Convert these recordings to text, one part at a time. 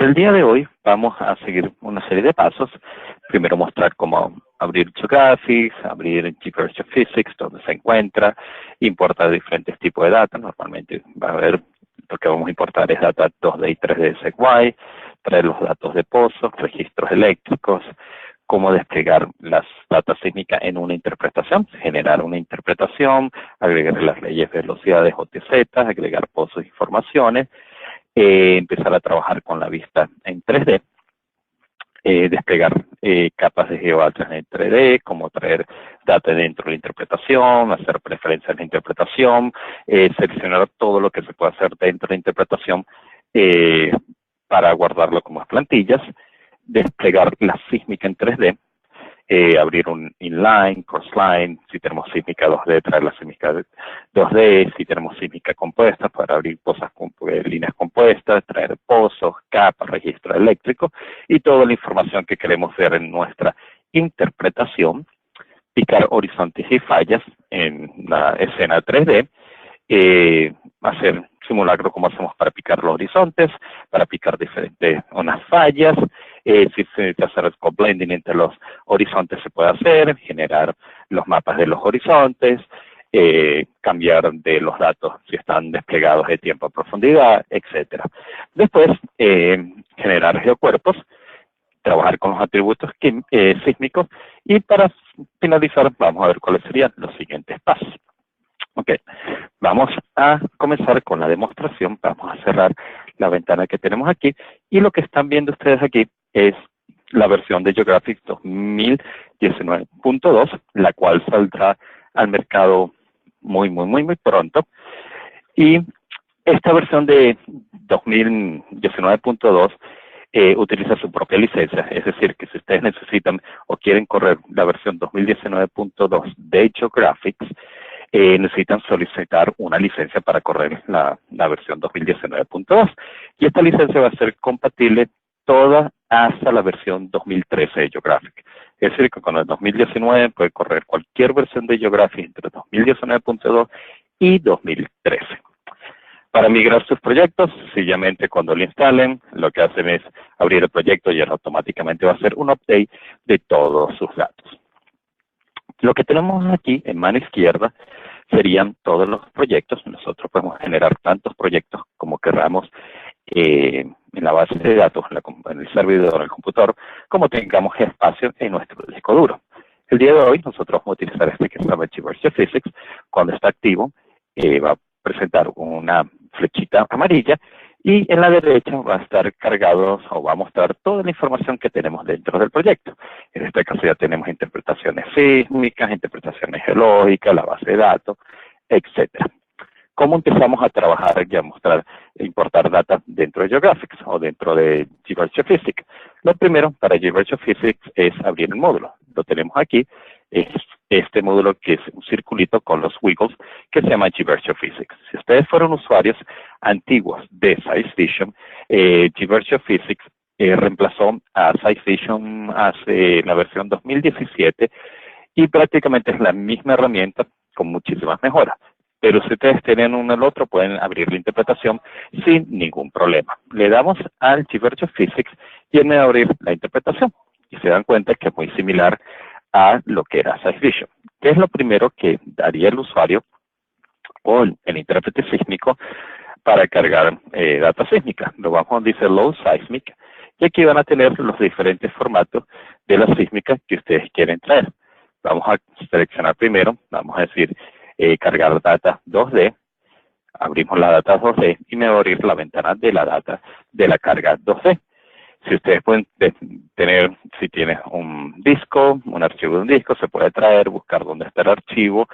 El día de hoy vamos a seguir una serie de pasos. Primero mostrar cómo abrir GeoGraphics, abrir GeoGeoPhysics, Physics, donde se encuentra, importar diferentes tipos de data. Normalmente va a haber, lo que vamos a importar es data 2D y 3D de SegWit, traer los datos de pozos, registros eléctricos, cómo desplegar las datas sísmicas en una interpretación, generar una interpretación, agregar las leyes de velocidades OTZ, agregar pozos e informaciones, empezar a trabajar con la vista en 3D, desplegar capas de GeoAtlas en 3D, como traer data dentro de la interpretación, hacer preferencias en la interpretación, seleccionar todo lo que se puede hacer dentro de la interpretación para guardarlo como plantillas, desplegar la sísmica en 3D, abrir un inline, crossline, si tenemos sísmica 2D, traer la sísmica 2D, si tenemos sísmica compuesta, para abrir líneas compuestas, traer pozos, capas, registro eléctrico y toda la información que queremos ver en nuestra interpretación, picar horizontes y fallas en la escena 3D, hacer simulacro como hacemos para picar los horizontes, para picar unas fallas, si se necesita hacer co-blending entre los horizontes se puede hacer, generar los mapas de los horizontes, cambiar de los datos si están desplegados de tiempo a profundidad, etcétera. Después, generar geocuerpos, trabajar con los atributos sísmicos y para finalizar vamos a ver cuáles serían los siguientes pasos. Ok, vamos a comenzar con la demostración. Vamos a cerrar la ventana que tenemos aquí. Y lo que están viendo ustedes aquí es la versión de GeoGraphics 2019.2, la cual saldrá al mercado muy pronto. Y esta versión de 2019.2 utiliza su propia licencia. Es decir, que si ustedes necesitan o quieren correr la versión 2019.2 de GeoGraphics, necesitan solicitar una licencia para correr la versión 2019.2. Y esta licencia va a ser compatible toda hasta la versión 2013 de GeoGraphics. Es decir, que con el 2019 puede correr cualquier versión de GeoGraphics entre 2019.2 y 2013. Para migrar sus proyectos, sencillamente cuando lo instalen, lo que hacen es abrir el proyecto y él automáticamente va a hacer un update de todos sus datos. Lo que tenemos aquí en mano izquierda serían todos los proyectos. Nosotros podemos generar tantos proyectos como queramos en la base de datos, en el servidor, en el computador, como tengamos espacio en nuestro disco duro. El día de hoy nosotros vamos a utilizar este que se llama GeoGeoPhysics. Cuando está activo va a presentar una flechita amarilla y en la derecha va a estar cargado o va a mostrar toda la información que tenemos dentro del proyecto. En este caso ya tenemos interpretaciones sísmicas, interpretaciones geológicas, la base de datos, etcétera. ¿Cómo empezamos a trabajar y a mostrar e importar data dentro de GeoGraphics o dentro de GeoPhysics? Lo primero para GeoPhysics es abrir el módulo. Lo tenemos aquí, es este módulo que es un circulito con los wiggles que se llama GeoPhysics. Si ustedes fueron usuarios antiguos de SciFision, GeoPhysics reemplazó a SciFision hace la versión 2017 y prácticamente es la misma herramienta con muchísimas mejoras. Pero si ustedes tienen uno al otro, pueden abrir la interpretación sin ningún problema. Le damos al GeoPhysics y él me va a abrir la interpretación. Y se dan cuenta que es muy similar a lo que era SciFision. ¿Qué es lo primero que daría el usuario o el intérprete sísmico para cargar data sísmica? Lo vamos a decir Load Seismic, y aquí van a tener los diferentes formatos de la sísmica que ustedes quieren traer. Vamos a seleccionar primero, vamos a decir, cargar data 2D, abrimos la data 2D y me va a abrir la ventana de la data de la carga 2D. Si ustedes pueden tener, si tienes un disco, un archivo de un disco, se puede traer, buscar dónde está el archivo,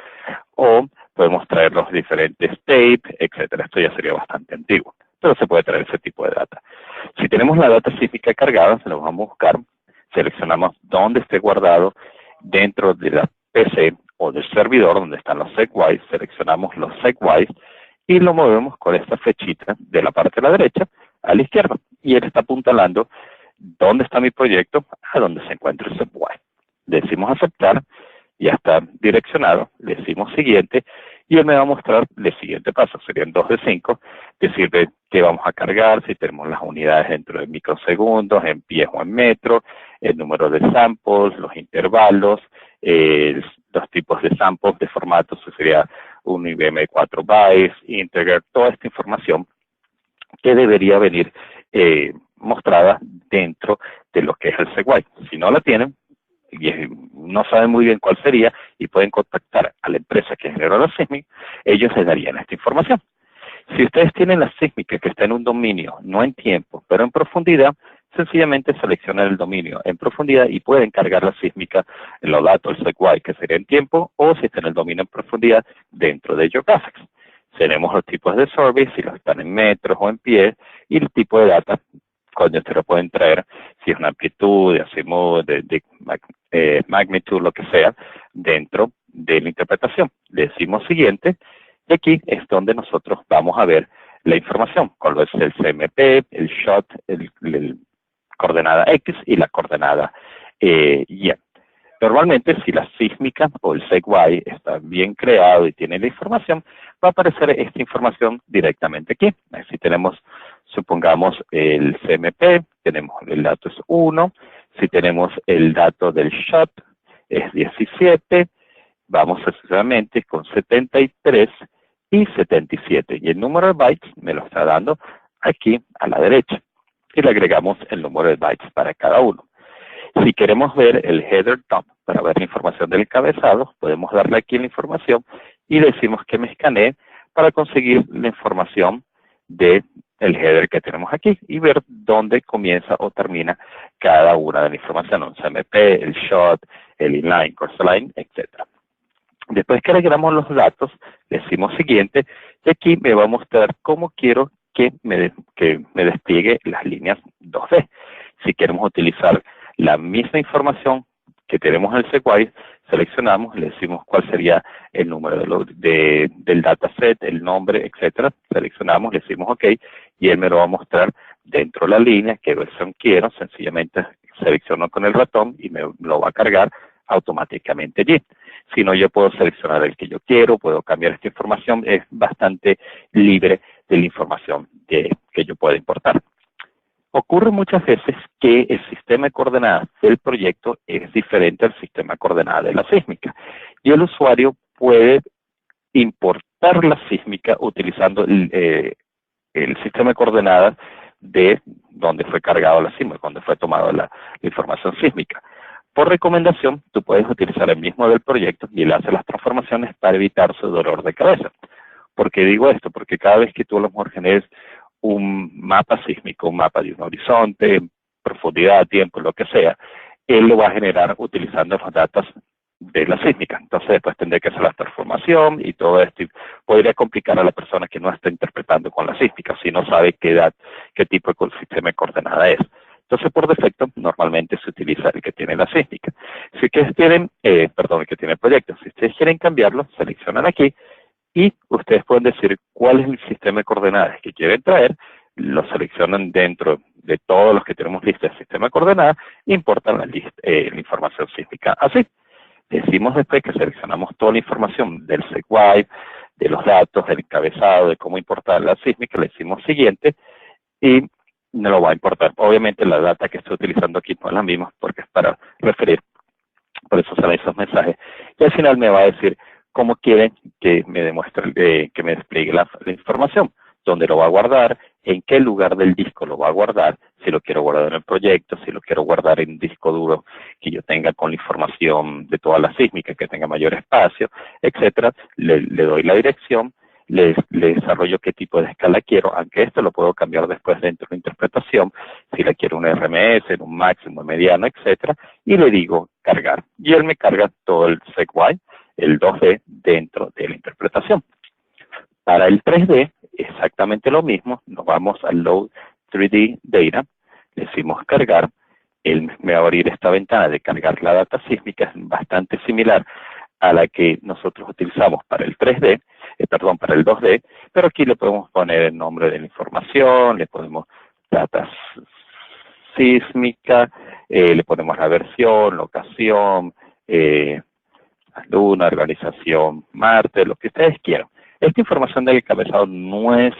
o podemos traer los diferentes tapes, etcétera. Esto ya sería bastante antiguo, pero se puede traer ese tipo de data. Si tenemos la data sísmica cargada, se la vamos a buscar, seleccionamos dónde esté guardado dentro de la PC o del servidor donde están los SegWit, seleccionamos los SegWit y lo movemos con esta flechita de la parte de la derecha a la izquierda. Y él está apuntalando dónde está mi proyecto, a dónde se encuentra el SegWit. Le decimos aceptar, ya está direccionado, le decimos siguiente y él me va a mostrar el siguiente paso, serían 2 de 5, decirle qué vamos a cargar, si tenemos las unidades dentro de microsegundos, en pies o en metros, el número de samples, los intervalos, los tipos de samples de formato, eso sería un IBM 4 bytes, integer, toda esta información que debería venir mostrada dentro de lo que es el SegWit. Si no la tienen, y no saben muy bien cuál sería, y pueden contactar a la empresa que generó la sísmica, ellos les darían esta información. Si ustedes tienen la sísmica que está en un dominio, no en tiempo, pero en profundidad, sencillamente seleccionan el dominio en profundidad y pueden cargar la sísmica en los datos del SegWit, que sería en tiempo, o si está en el dominio en profundidad, dentro de GeoGraphics. Tenemos los tipos de survey, si los están en metros o en pies, y el tipo de data, cuando ustedes lo pueden traer, si es una amplitud, de azimut, de magnitud, lo que sea, dentro de la interpretación. Le decimos siguiente, y aquí es donde nosotros vamos a ver la información, con lo es el CMP, el SHOT, el coordenada X y la coordenada Y. Normalmente, si la sísmica o el SegWit está bien creado y tiene la información, va a aparecer esta información directamente aquí. Si tenemos, supongamos, el CMP, tenemos el dato es 1, si tenemos el dato del SHOT es 17, vamos sucesivamente con 73 y 77. Y el número de bytes me lo está dando aquí a la derecha. Y le agregamos el número de bytes para cada uno. Si queremos ver el header top para ver la información del encabezado, podemos darle aquí la información y decimos que me escanee para conseguir la información del header que tenemos aquí y ver dónde comienza o termina cada una de la información, un CMP, el SHOT, el inline, course line, etc. Después que agregamos los datos, decimos siguiente, y aquí me va a mostrar cómo quiero que me despliegue las líneas 2D. Si queremos utilizar la misma información que tenemos en el SegWit, seleccionamos, le decimos cuál sería el número del dataset, el nombre, etcétera. Seleccionamos, le decimos OK, y él me lo va a mostrar dentro de la línea, qué versión quiero. Sencillamente selecciono con el ratón y me lo va a cargar automáticamente allí. Si no, yo puedo seleccionar el que yo quiero, puedo cambiar esta información, es bastante libre de la información que yo pueda importar. Ocurre muchas veces que el sistema de coordenadas del proyecto es diferente al sistema de coordenadas de la sísmica y el usuario puede importar la sísmica utilizando el sistema de coordenadas de donde fue cargado la sísmica, donde fue tomada la información sísmica. Por recomendación, tú puedes utilizar el mismo del proyecto y él hace las transformaciones para evitar su dolor de cabeza. ¿Por qué digo esto? Porque cada vez que tú a lo mejor generes un mapa sísmico, un mapa de un horizonte, profundidad, tiempo, lo que sea, él lo va a generar utilizando los datos de la sísmica. Entonces después tendré que hacer la transformación y todo esto. Y podría complicar a la persona que no está interpretando con la sísmica, si no sabe qué tipo de sistema de coordenada es. Entonces, por defecto, normalmente se utiliza el que tiene la sísmica. Si ustedes tienen, el que tiene el proyecto, si ustedes quieren cambiarlo, seleccionan aquí y ustedes pueden decir cuál es el sistema de coordenadas que quieren traer, lo seleccionan dentro de todos los que tenemos lista de sistema de coordenadas, importan la información sísmica así. Decimos después que seleccionamos toda la información del SegWit, de los datos, del encabezado, de cómo importar la sísmica, le decimos siguiente y no lo va a importar. Obviamente la data que estoy utilizando aquí no es la misma porque es para referir, por eso salen esos mensajes. Y al final me va a decir cómo quieren que me demuestre, que me despliegue la información, dónde lo va a guardar, en qué lugar del disco lo va a guardar, si lo quiero guardar en el proyecto, si lo quiero guardar en un disco duro que yo tenga con la información de toda la sísmica, que tenga mayor espacio, etcétera. Le doy la dirección, le desarrollo qué tipo de escala quiero, aunque esto lo puedo cambiar después dentro de la interpretación, si la quiero un RMS, en un máximo, mediano, etcétera, y le digo cargar. Y él me carga todo el SegWit, el 2D, dentro de la interpretación. Para el 3D, exactamente lo mismo, nos vamos al Load 3D Data, le decimos cargar, él me va a abrir esta ventana de cargar la data sísmica, es bastante similar a la que nosotros utilizamos para el 3D, para el 2D, pero aquí le podemos poner el nombre de la información, le ponemos data sísmica, le ponemos la versión, locación, Luna, organización Marte, lo que ustedes quieran. Esta información del encabezado no es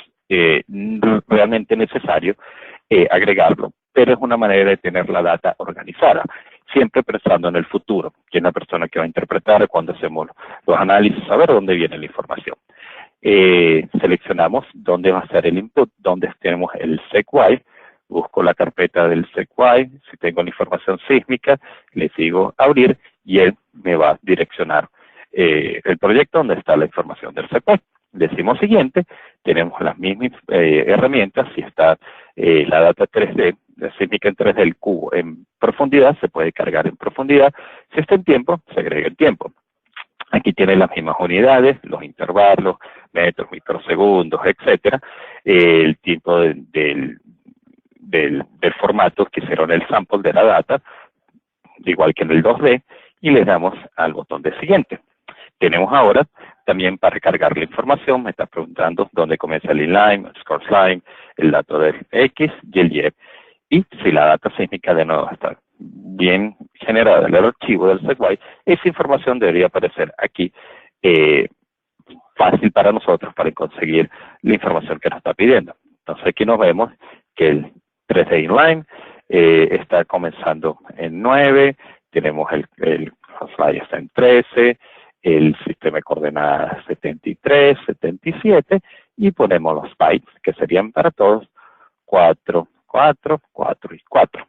realmente necesario agregarlo, pero es una manera de tener la data organizada, siempre pensando en el futuro, quién es la persona que va a interpretar cuando hacemos los análisis, saber dónde viene la información. Seleccionamos dónde va a ser el input, dónde tenemos el SeqY, busco la carpeta del SeqY, si tengo la información sísmica, le sigo abrir y él me va a direccionar el proyecto donde está la información del SeqY. Decimos siguiente, tenemos las mismas herramientas, si está la data 3D, la sísmica en 3D del cubo en profundidad, se puede cargar en profundidad, si está en tiempo, se agrega en tiempo. Aquí tiene las mismas unidades, los intervalos, metros, microsegundos, etcétera, el tipo del formato que hicieron el sample de la data, igual que en el 2D, y le damos al botón de siguiente. Tenemos ahora también para cargar la información, me está preguntando dónde comienza el inline, el score line, el dato del X y el Y. Y si la data sísmica de nuevo está bien generada en el archivo del SeqY, esa información debería aparecer aquí fácil para nosotros para conseguir la información que nos está pidiendo. Entonces aquí nos vemos que el 3D inline está comenzando en 9, tenemos el fly está en 13, el sistema de coordenadas 73, 77, y ponemos los bytes, que serían para todos 4, 4, 4 y 4.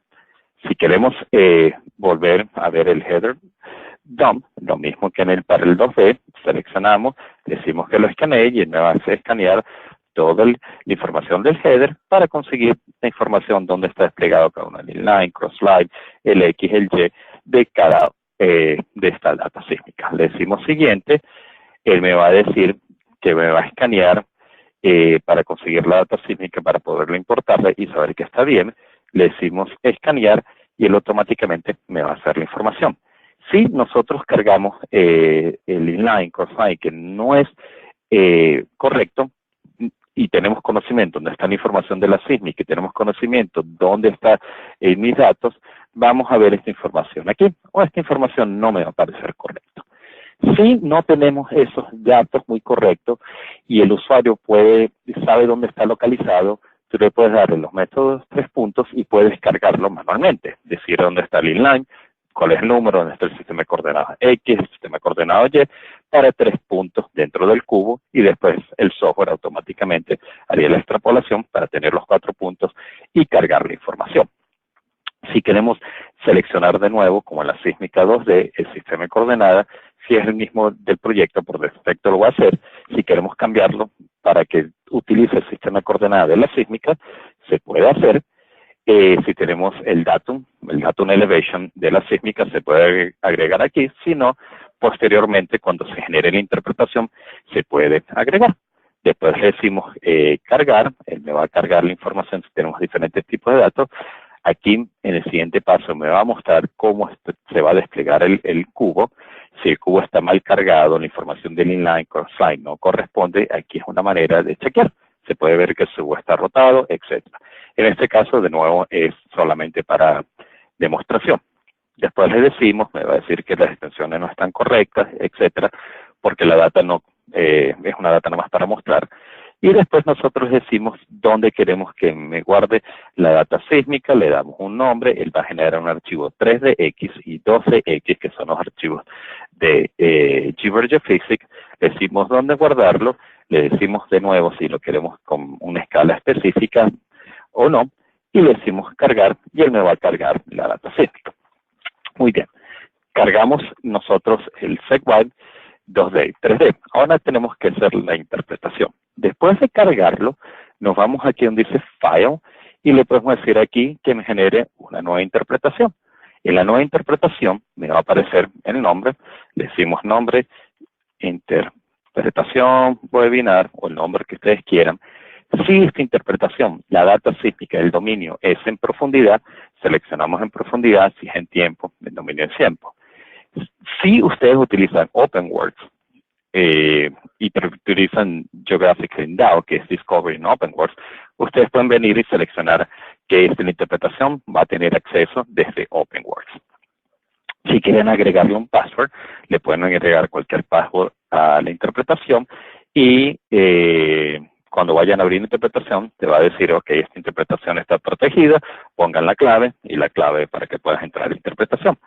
Si queremos volver a ver el header dump, lo mismo que para el 2D, seleccionamos, decimos que lo escanee y él me va a hacer escanear toda la información del header para conseguir la información donde está desplegado cada uno, el inline, crossline, el X, el Y de cada de esta data sísmica. Le decimos siguiente, él me va a decir que me va a escanear para conseguir la data sísmica para poderla importarla y saber que está bien. Le decimos escanear y él automáticamente me va a hacer la información. Si nosotros cargamos el inline, crossline, que no es correcto, y tenemos conocimiento dónde está la información de la sísmica y tenemos conocimiento dónde está mis datos, vamos a ver esta información aquí, o esta información no me va a parecer correcta. Si no tenemos esos datos muy correctos y el usuario sabe dónde está localizado, tú le puedes darle los métodos 3 puntos y puedes cargarlo manualmente, decir dónde está el inline, cuál es el número, dónde está el sistema de coordenadas X, el sistema de coordenadas Y, para 3 puntos dentro del cubo, y después el software automáticamente haría la extrapolación para tener los 4 puntos y cargar la información. Si queremos seleccionar de nuevo, como en la sísmica 2D, el sistema de coordenadas, si es el mismo del proyecto, por defecto lo va a hacer. Si queremos cambiarlo para que utilice el sistema de coordenadas de la sísmica, se puede hacer. Si tenemos el datum elevation de la sísmica, se puede agregar aquí. Si no, posteriormente, cuando se genere la interpretación, se puede agregar. Después le decimos cargar, él me va a cargar la información si tenemos diferentes tipos de datos. Aquí, en el siguiente paso, me va a mostrar cómo se va a desplegar el cubo. Si el cubo está mal cargado, la información del inline, crossline no corresponde, aquí es una manera de chequear. Se puede ver que el cubo está rotado, etc. En este caso, de nuevo, es solamente para demostración. Después le decimos, me va a decir que las extensiones no están correctas, etcétera, porque la data no es una data nada más para mostrar. Y después nosotros decimos dónde queremos que me guarde la data sísmica, le damos un nombre, él va a generar un archivo 3DX y 12X, que son los archivos de GeoPhysics, le decimos dónde guardarlo, le decimos de nuevo si lo queremos con una escala específica o no, y le decimos cargar, y él me va a cargar la data sísmica. Muy bien, cargamos nosotros el SeqY 2D y 3D. Ahora tenemos que hacer la interpretación. Después de cargarlo, nos vamos aquí donde dice File y le podemos decir aquí que me genere una nueva interpretación. En la nueva interpretación me va a aparecer el nombre, le decimos nombre, interpretación, webinar o el nombre que ustedes quieran. Si esta interpretación, la data sísmica del dominio es en profundidad, seleccionamos en profundidad, si es en tiempo, el dominio es tiempo. Si ustedes utilizan OpenWorks y utilizan Geographic DAO, que es Discovery en OpenWorks, ustedes pueden venir y seleccionar que la interpretación va a tener acceso desde OpenWorks. Si quieren agregarle un password, le pueden agregar cualquier password a la interpretación y cuando vayan a abrir la interpretación, te va a decir, ok, esta interpretación está protegida, pongan la clave y la clave para que puedas entrar a la interpretación.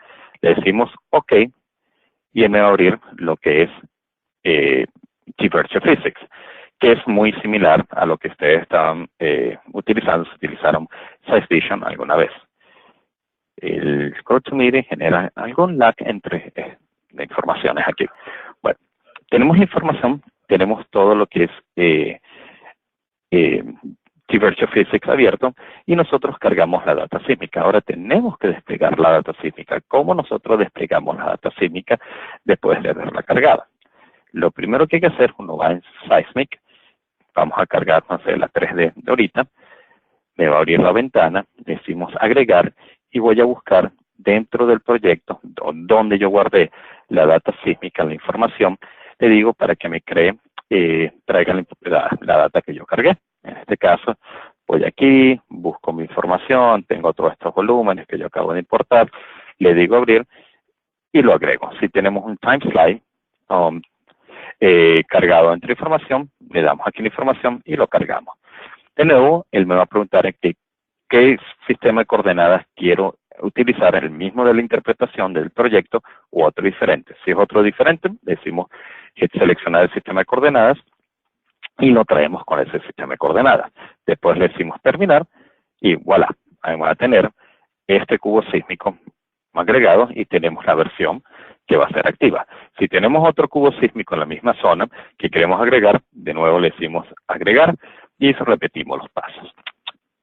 Le decimos, ok, y él me va a abrir lo que es T-Virtual Physics, que es muy similar a lo que ustedes estaban utilizando, si utilizaron SciVision alguna vez. El GoToMeeting genera algún lag entre informaciones aquí. Bueno, tenemos información, tenemos todo lo que es T-Virtual Physics abierto y nosotros cargamos la data sísmica. Ahora tenemos que desplegar la data sísmica. ¿Cómo nosotros desplegamos la data sísmica después de haberla cargada? Lo primero que hay que hacer, uno va en Seismic, vamos a cargar, no sé, la 3D de ahorita, me va a abrir la ventana, decimos agregar y voy a buscar dentro del proyecto donde yo guardé la data sísmica, la información, le digo para que me cree, traiga la data que yo cargué. En este caso, voy aquí, busco mi información, tengo todos estos volúmenes que yo acabo de importar, le digo abrir y lo agrego. Si tenemos un time slide cargado entre información, le damos aquí la información y lo cargamos. De nuevo, él me va a preguntar en qué sistema de coordenadas quiero utilizar, el mismo de la interpretación del proyecto u otro diferente. Si es otro diferente, decimos seleccionar el sistema de coordenadas y lo traemos con ese sistema de coordenadas. Después le decimos terminar y voilà, ahí va a tener este cubo sísmico agregado y tenemos la versión que va a ser activa. Si tenemos otro cubo sísmico en la misma zona que queremos agregar, de nuevo le decimos agregar y repetimos los pasos.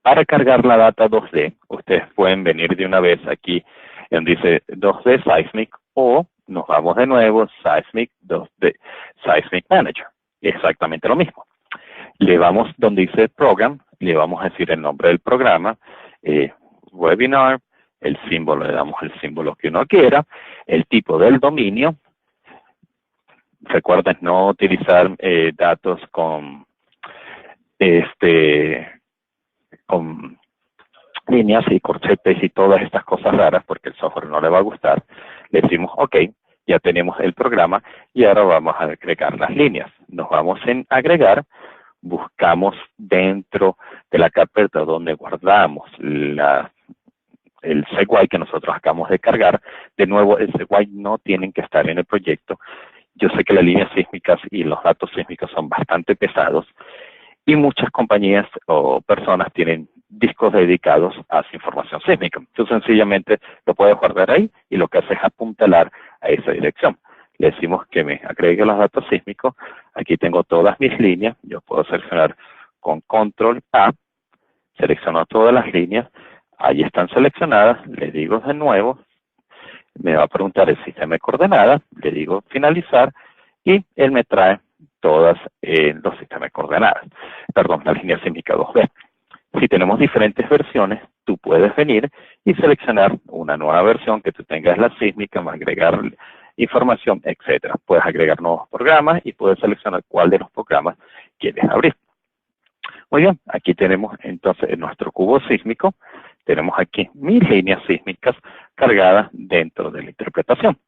Para cargar la data 2D, ustedes pueden venir de una vez aquí donde dice 2D Seismic o nos vamos de nuevo Seismic 2D Seismic Manager. Exactamente lo mismo. Le vamos donde dice Program, le vamos a decir el nombre del programa, Webinar, el símbolo, le damos el símbolo que uno quiera, el tipo del dominio. Recuerden no utilizar datos con líneas y corchetes y todas estas cosas raras porque el software no le va a gustar. Le decimos, ok, ya tenemos el programa y ahora vamos a agregar las líneas. Nos vamos en agregar, buscamos dentro de la carpeta donde guardamos el SegWit que nosotros acabamos de cargar. De nuevo, el SegWit no tienen que estar en el proyecto. Yo sé que las líneas sísmicas y los datos sísmicos son bastante pesados y muchas compañías o personas tienen discos dedicados a su información sísmica. Tú sencillamente lo puedes guardar ahí y lo que hace es apuntalar a esa dirección. Le decimos que me agregue los datos sísmicos. Aquí tengo todas mis líneas. Yo puedo seleccionar con Control A. Selecciono todas las líneas. Ahí están seleccionadas. Le digo de nuevo. Me va a preguntar el sistema de coordenadas. Le digo finalizar. Y él me trae todas los sistemas de coordenadas. Perdón, la línea sísmica 2D. Si tenemos diferentes versiones, tú puedes venir y seleccionar una nueva versión que tú tengas la sísmica, agregar información, etcétera. Puedes agregar nuevos programas y puedes seleccionar cuál de los programas quieres abrir. Muy bien, aquí tenemos entonces nuestro cubo sísmico. Tenemos aquí mis líneas sísmicas cargadas dentro de la interpretación.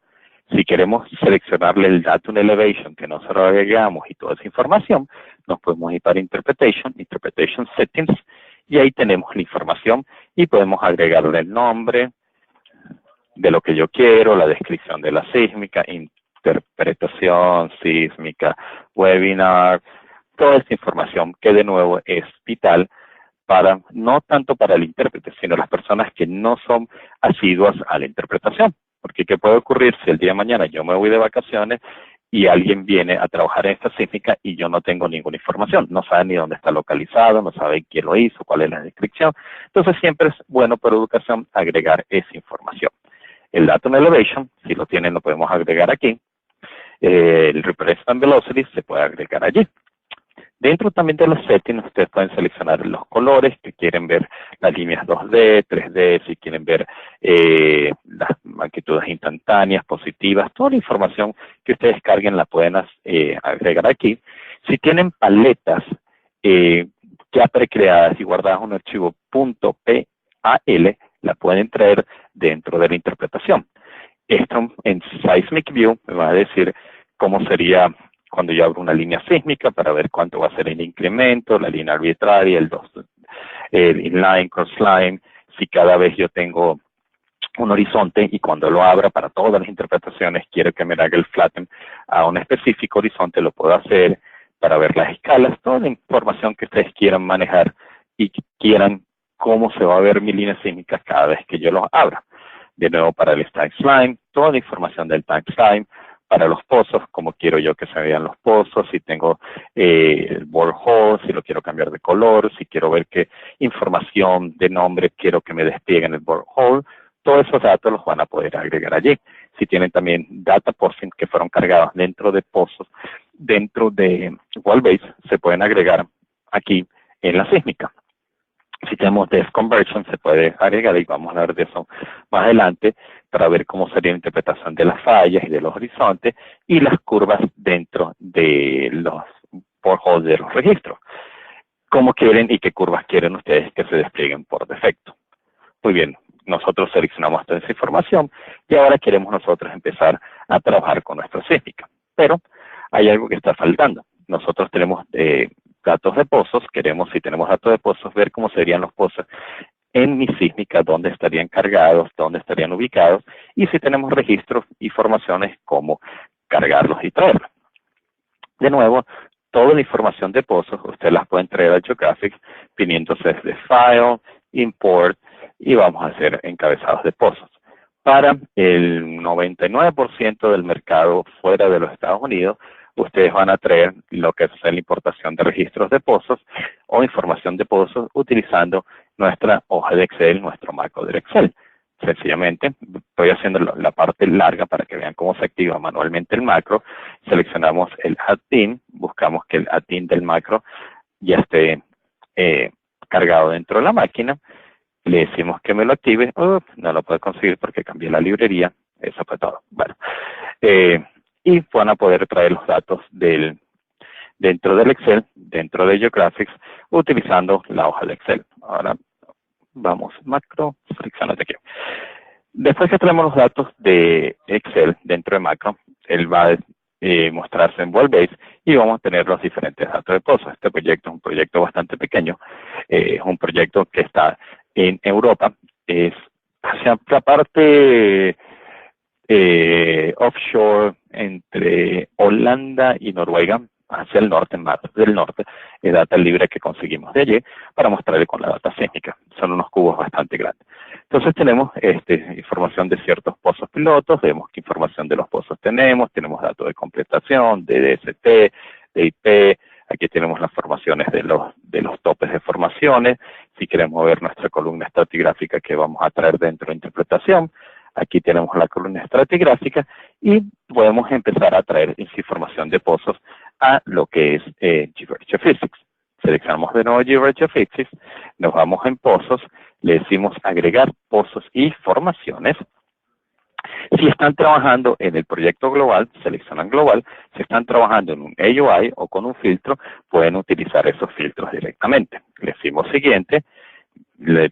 Si queremos seleccionarle el Datum Elevation que nosotros agregamos y toda esa información, nos podemos ir para Interpretation Settings, y ahí tenemos la información y podemos agregarle el nombre de lo que yo quiero, la descripción de la sísmica, interpretación sísmica, webinar, toda esta información que de nuevo es vital para, no tanto para el intérprete, sino las personas que no son asiduas a la interpretación. Porque ¿qué puede ocurrir si el día de mañana yo me voy de vacaciones y alguien viene a trabajar en esta sísmica y yo no tengo ninguna información? No sabe ni dónde está localizado, no sabe quién lo hizo, cuál es la descripción. Entonces siempre es bueno por educación agregar esa información. El Datum Elevation, si lo tienen, lo podemos agregar aquí. El Replacement Velocity se puede agregar allí. Dentro también de los settings, ustedes pueden seleccionar los colores, que quieren ver las líneas 2D, 3D, si quieren ver las magnitudes instantáneas, positivas, toda la información que ustedes carguen la pueden agregar aquí. Si tienen paletas ya precreadas y guardadas en un archivo .pal, la pueden traer dentro de la interpretación. Esto en Seismic View me va a decir cómo sería cuando yo abro una línea sísmica para ver cuánto va a ser el incremento, la línea arbitraria, el inline, crossline, si cada vez yo tengo un horizonte y cuando lo abra para todas las interpretaciones quiero que me haga el flatten a un específico horizonte, lo puedo hacer para ver las escalas, toda la información que ustedes quieran manejar y quieran cómo se va a ver mi línea sísmica cada vez que yo los abra. De nuevo para el time slime, toda la información del time slime, para los pozos, como quiero yo que se vean los pozos, si tengo el borehole, si lo quiero cambiar de color, si quiero ver qué información de nombre quiero que me despliegue en el borehole, todos esos datos los van a poder agregar allí. Si tienen también data portions que fueron cargados dentro de pozos, dentro de Wallbase, se pueden agregar aquí en la sísmica. Si tenemos Depth Conversion, se puede agregar, y vamos a hablar de eso más adelante, para ver cómo sería la interpretación de las fallas y de los horizontes y las curvas dentro de los boreholes de los registros. ¿Cómo quieren y qué curvas quieren ustedes que se desplieguen por defecto? Muy bien, nosotros seleccionamos toda esa información y ahora queremos nosotros empezar a trabajar con nuestra sísmica. Pero hay algo que está faltando. Nosotros tenemos datos de pozos, queremos, si tenemos datos de pozos, ver cómo serían los pozos en mi sísmica, dónde estarían cargados, dónde estarían ubicados, y si tenemos registros y formaciones, cómo cargarlos y traerlos. De nuevo, toda la información de pozos, ustedes las pueden traer a Geographics, viniéndose desde File, Import, y vamos a hacer encabezados de pozos. Para el 99% del mercado fuera de los Estados Unidos, ustedes van a traer lo que es la importación de registros de pozos o información de pozos utilizando nuestra hoja de Excel, nuestro macro de Excel. Sencillamente, estoy haciendo la parte larga para que vean cómo se activa manualmente el macro. Seleccionamos el add-in, buscamos que el add-in del macro ya esté cargado dentro de la máquina. Le decimos que me lo active. No lo puedo conseguir porque cambié la librería. Eso fue todo. Bueno, y van a poder traer los datos dentro del Excel, dentro de Geographics, utilizando la hoja de Excel. Ahora vamos, macro, seleccionate aquí. Después que tenemos los datos de Excel dentro de macro, él va a mostrarse en Wallbase y vamos a tener los diferentes datos de pozos. Este proyecto es un proyecto bastante pequeño, es un proyecto que está en Europa, es hacia la parte offshore entre Holanda y Noruega, hacia el norte, más del norte, es data libre que conseguimos de allí para mostrarle con la data sísmica. Son unos cubos bastante grandes. Entonces tenemos información de ciertos pozos pilotos, vemos qué información de los pozos tenemos datos de completación, de DST, de IP, aquí tenemos las formaciones de los topes de formaciones, si queremos ver nuestra columna estratigráfica que vamos a traer dentro de interpretación, aquí tenemos la columna estratigráfica y podemos empezar a traer esa información de pozos a lo que es GeoPhysics. Seleccionamos de nuevo GeoPhysics, nos vamos en pozos, le decimos agregar pozos y formaciones. Si están trabajando en el proyecto global, seleccionan global. Si están trabajando en un AUI o con un filtro, pueden utilizar esos filtros directamente. Le decimos siguiente.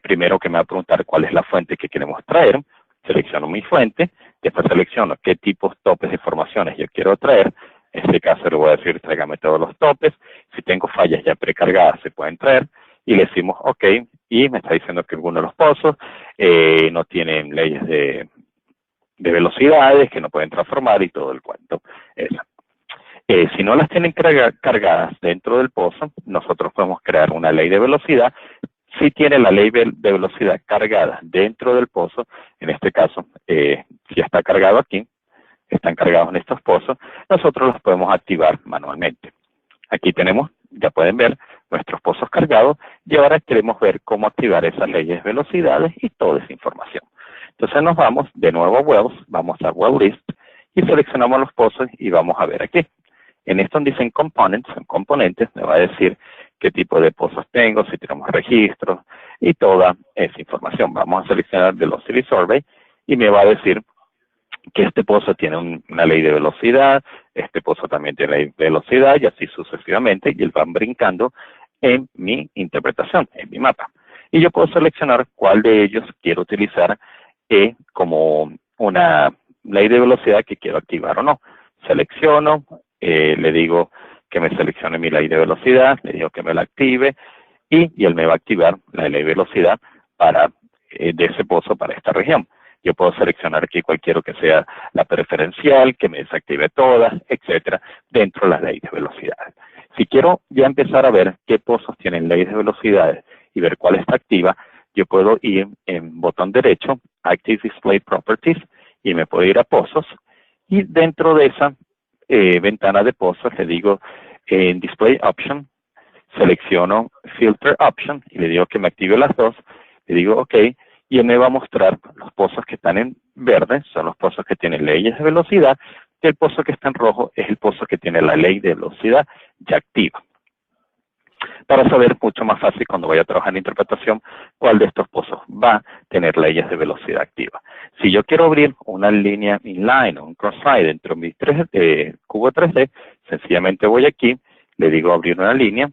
Primero que me va a preguntar cuál es la fuente que queremos traer. Selecciono mi fuente. Después selecciono qué tipos topes de formaciones yo quiero traer. En este caso le voy a decir, tráigame todos los topes. Si tengo fallas ya precargadas, se pueden traer. Y le decimos, OK. Y me está diciendo que algunos de los pozos no tienen leyes de velocidades, que no pueden transformar y todo el cuento. Si no las tienen cargadas dentro del pozo, nosotros podemos crear una ley de velocidad. Si tiene la ley de velocidad cargada dentro del pozo, en este caso, si está cargado aquí, están cargados en estos pozos, nosotros los podemos activar manualmente. Aquí tenemos, ya pueden ver, nuestros pozos cargados y ahora queremos ver cómo activar esas leyes de velocidades y toda esa información. Entonces nos vamos de nuevo a Wells, vamos a Well List y seleccionamos los pozos y vamos a ver aquí. En esto dicen Components, son componentes, me va a decir qué tipo de pozos tengo, si tenemos registros y toda esa información. Vamos a seleccionar Velocity Survey y me va a decir que este pozo tiene una ley de velocidad, este pozo también tiene ley de velocidad y así sucesivamente, y él van brincando en mi interpretación, en mi mapa. Y yo puedo seleccionar cuál de ellos quiero utilizar como una ley de velocidad que quiero activar o no. Selecciono, le digo que me seleccione mi ley de velocidad, le digo que me la active y él me va a activar la ley de velocidad para de ese pozo para esta región. Yo puedo seleccionar aquí cualquiera que sea la preferencial, que me desactive todas, etcétera, dentro de la ley de velocidades. Si quiero ya empezar a ver qué pozos tienen leyes de velocidades y ver cuál está activa, yo puedo ir en botón derecho, Active Display Properties, y me puedo ir a pozos, y dentro de esa ventana de pozos le digo en Display Option, selecciono Filter Option, y le digo que me active las dos, le digo OK, y él me va a mostrar los pozos que están en verde, son los pozos que tienen leyes de velocidad, y el pozo que está en rojo es el pozo que tiene la ley de velocidad ya activa. Para saber mucho más fácil cuando vaya a trabajar en interpretación, cuál de estos pozos va a tener leyes de velocidad activa. Si yo quiero abrir una línea inline o un cross-slide dentro de mi cubo 3D, sencillamente voy aquí, le digo abrir una línea,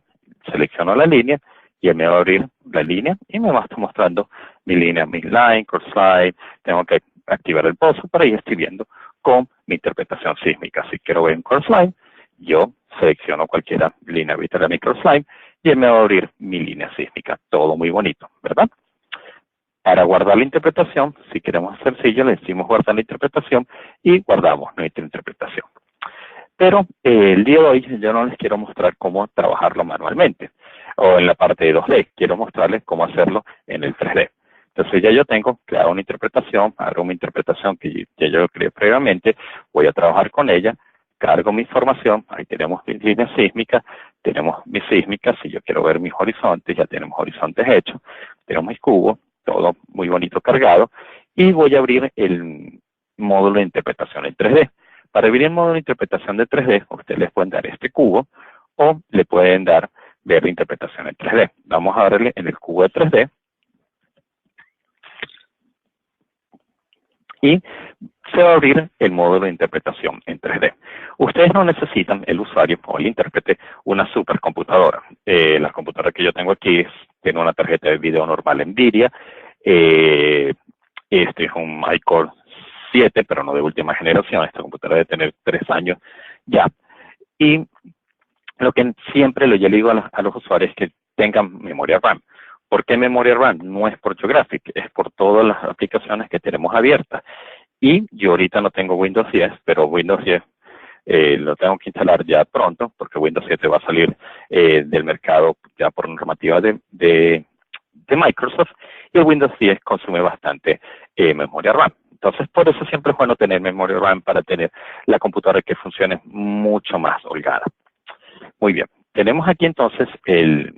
selecciono la línea, y él me va a abrir la línea y me va a estar mostrando mi línea, mi line, cross-slide. Tengo que activar el pozo para ir escribiendo con mi interpretación sísmica. Si quiero ver un cross-slide, yo selecciono cualquier línea arbitral de mi cross-slide y él me va a abrir mi línea sísmica. Todo muy bonito, ¿verdad? Para guardar la interpretación, si queremos sencillo, le decimos guardar la interpretación y guardamos nuestra interpretación. Pero el día de hoy yo no les quiero mostrar cómo trabajarlo manualmente o en la parte de 2D. Quiero mostrarles cómo hacerlo en el 3D. Entonces ya yo tengo creado una interpretación, hago una interpretación que ya yo creé previamente, voy a trabajar con ella, cargo mi información, ahí tenemos mis líneas sísmicas, tenemos mis sísmicas, si yo quiero ver mis horizontes, ya tenemos horizontes hechos, tenemos mis cubos, todo muy bonito cargado, y voy a abrir el módulo de interpretación en 3D. Para abrir el módulo de interpretación de 3D, ustedes les pueden dar este cubo o le pueden dar ver la interpretación en 3D. Vamos a darle en el cubo de 3D y se va a abrir el módulo de interpretación en 3D. Ustedes no necesitan, el usuario o el intérprete, una supercomputadora. La computadora que yo tengo aquí tiene una tarjeta de video normal NVIDIA. Este es un iCore 7, pero no de última generación. Esta computadora debe tener 3 años ya. Y lo que siempre le digo a los usuarios es que tengan memoria RAM. ¿Por qué memoria RAM? No es por Geographic, es por todas las aplicaciones que tenemos abiertas. Y yo ahorita no tengo Windows 10, pero Windows 10 lo tengo que instalar ya pronto, porque Windows 7 va a salir del mercado ya por normativa de Microsoft, y el Windows 10 consume bastante memoria RAM. Entonces, por eso siempre es bueno tener memoria RAM para tener la computadora que funcione mucho más holgada. Muy bien, tenemos aquí entonces el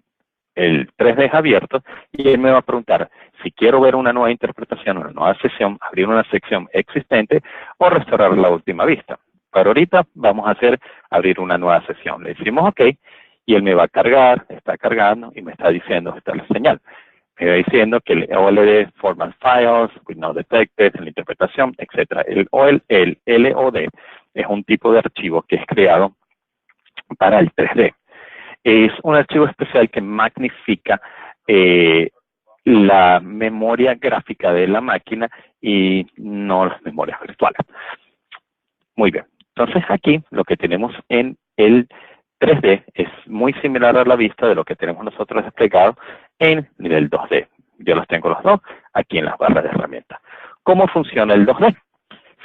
3D abierto y él me va a preguntar si quiero ver una nueva interpretación, una nueva sesión, abrir una sección existente o restaurar la última vista. Pero ahorita vamos a abrir una nueva sesión. Le decimos OK y él me va a cargar, está cargando y me está diciendo, está la señal. Me va diciendo que el OLED Format Files, with no detected, en la interpretación, etc. El LOD es un tipo de archivo que es creado para el 3D. Es un archivo especial que magnifica la memoria gráfica de la máquina y no las memorias virtuales. Muy bien. Entonces aquí lo que tenemos en el 3D es muy similar a la vista de lo que tenemos nosotros desplegado en nivel 2D. Yo los tengo los dos aquí en las barras de herramientas. ¿Cómo funciona el 2D?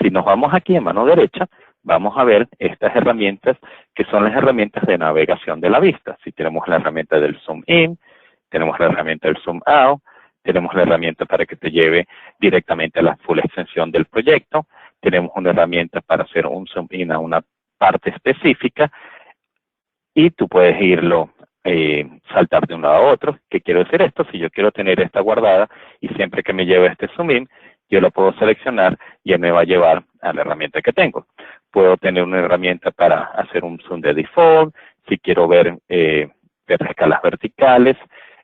Si nos vamos aquí en mano derecha, vamos a ver estas herramientas que son las herramientas de navegación de la vista. Si tenemos la herramienta del zoom in, tenemos la herramienta del zoom out, tenemos la herramienta para que te lleve directamente a la full extensión del proyecto, tenemos una herramienta para hacer un zoom in a una parte específica y tú puedes irlo saltar de un lado a otro. ¿Qué quiero decir esto? Si yo quiero tener esta guardada y siempre que me lleve este zoom in, yo lo puedo seleccionar y él me va a llevar a la herramienta que tengo. Puedo tener una herramienta para hacer un zoom de default, si quiero ver escalas verticales,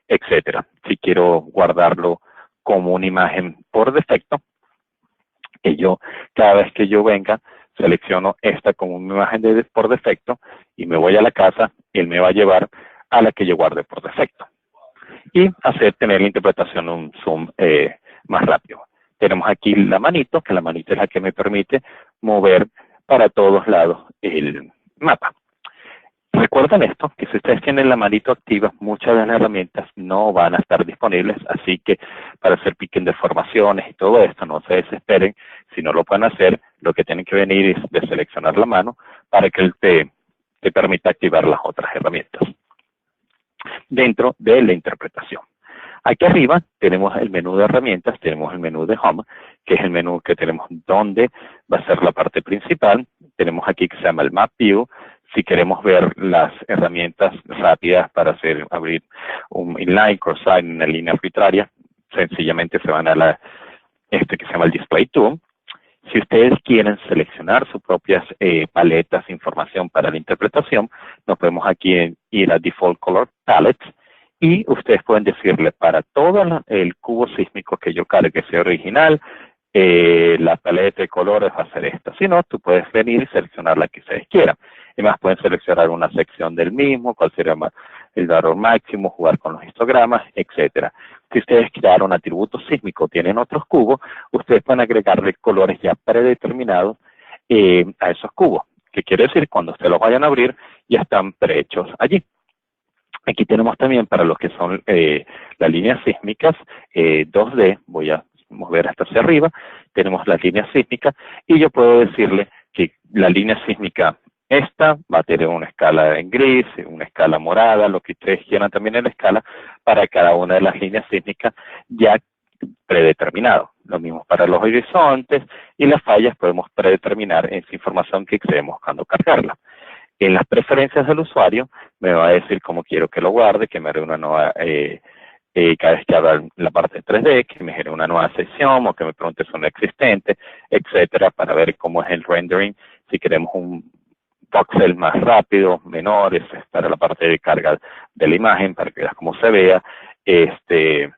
etcétera. Si quiero guardarlo como una imagen por defecto, que yo, cada vez que yo venga, selecciono esta como una imagen por defecto y me voy a la casa, él me va a llevar a la que yo guarde por defecto. Y tener la interpretación un zoom más rápido. tenemos aquí la manito, que la manito es la que me permite mover para todos lados el mapa. Recuerden esto, que si ustedes tienen la manito activa, muchas de las herramientas no van a estar disponibles, así que para hacer picking de formaciones y todo esto, no se desesperen. Si no lo pueden hacer, lo que tienen que venir es de seleccionar la mano para que él te permita activar las otras herramientas dentro de la interpretación. Aquí arriba tenemos el menú de herramientas, tenemos el menú de Home, que es el menú que tenemos donde va a ser la parte principal. Tenemos aquí que se llama el Map View. Si queremos ver las herramientas rápidas para abrir un inline, cross-line, una línea arbitraria, sencillamente se van a que se llama el Display Tool. Si ustedes quieren seleccionar sus propias paletas de información para la interpretación, nos podemos aquí ir a Default Color Palettes y ustedes pueden decirle para todo el cubo sísmico que yo cargue sea original, la paleta de colores va a ser esta. Si no, tú puedes venir y seleccionar la que ustedes quieran. Además, pueden seleccionar una sección del mismo, cuál sería el valor máximo, jugar con los histogramas, etcétera. Si ustedes crearon atributos sísmicos, tienen otros cubos, ustedes pueden agregarle colores ya predeterminados a esos cubos. ¿Qué quiere decir? Cuando ustedes los vayan a abrir, ya están prehechos allí. Aquí tenemos también para los que son las líneas sísmicas 2D, voy a mover hasta hacia arriba, tenemos las líneas sísmicas y yo puedo decirle que la línea sísmica esta va a tener una escala en gris, una escala morada, lo que ustedes quieran también en la escala para cada una de las líneas sísmicas ya predeterminado. Lo mismo para los horizontes y las fallas podemos predeterminar esa información que queremos cuando cargarla. En las preferencias del usuario me va a decir cómo quiero que lo guarde, que me haré una nueva cada vez que abra la parte de 3D, que me genere una nueva sección o que me pregunte sobre existente, etcétera, para ver cómo es el rendering. Si queremos un voxel más rápido, menor, es para la parte de carga de la imagen, para que veas cómo se vea, que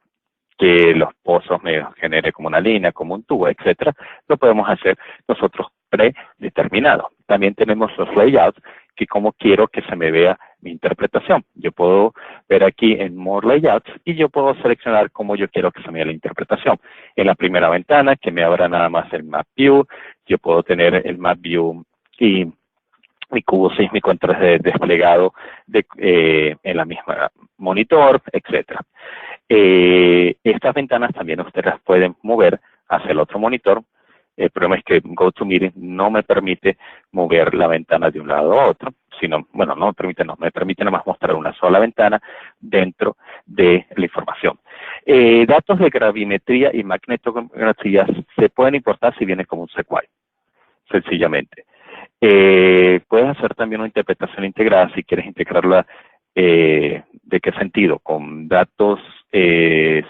los pozos me genere como una línea, como un tubo, etcétera, lo podemos hacer nosotros predeterminado. También tenemos los layouts, que como quiero que se me vea mi interpretación. Yo puedo ver aquí en More Layouts y yo puedo seleccionar cómo yo quiero que se me vea la interpretación. En la primera ventana, que me abra nada más el Map View, yo puedo tener el Map View y mi cubo sísmico en 3D desplegado en la misma monitor, etcétera. Estas ventanas también ustedes las pueden mover hacia el otro monitor. El problema es que GoToMeeting no me permite mover la ventana de un lado a otro, sino, bueno, no me permite nada más mostrar una sola ventana dentro de la información. Datos de gravimetría y magnetografía se pueden importar si vienen como un sequoia, sencillamente. Puedes hacer también una interpretación integrada si quieres integrarla. ¿De qué sentido? ¿Con datos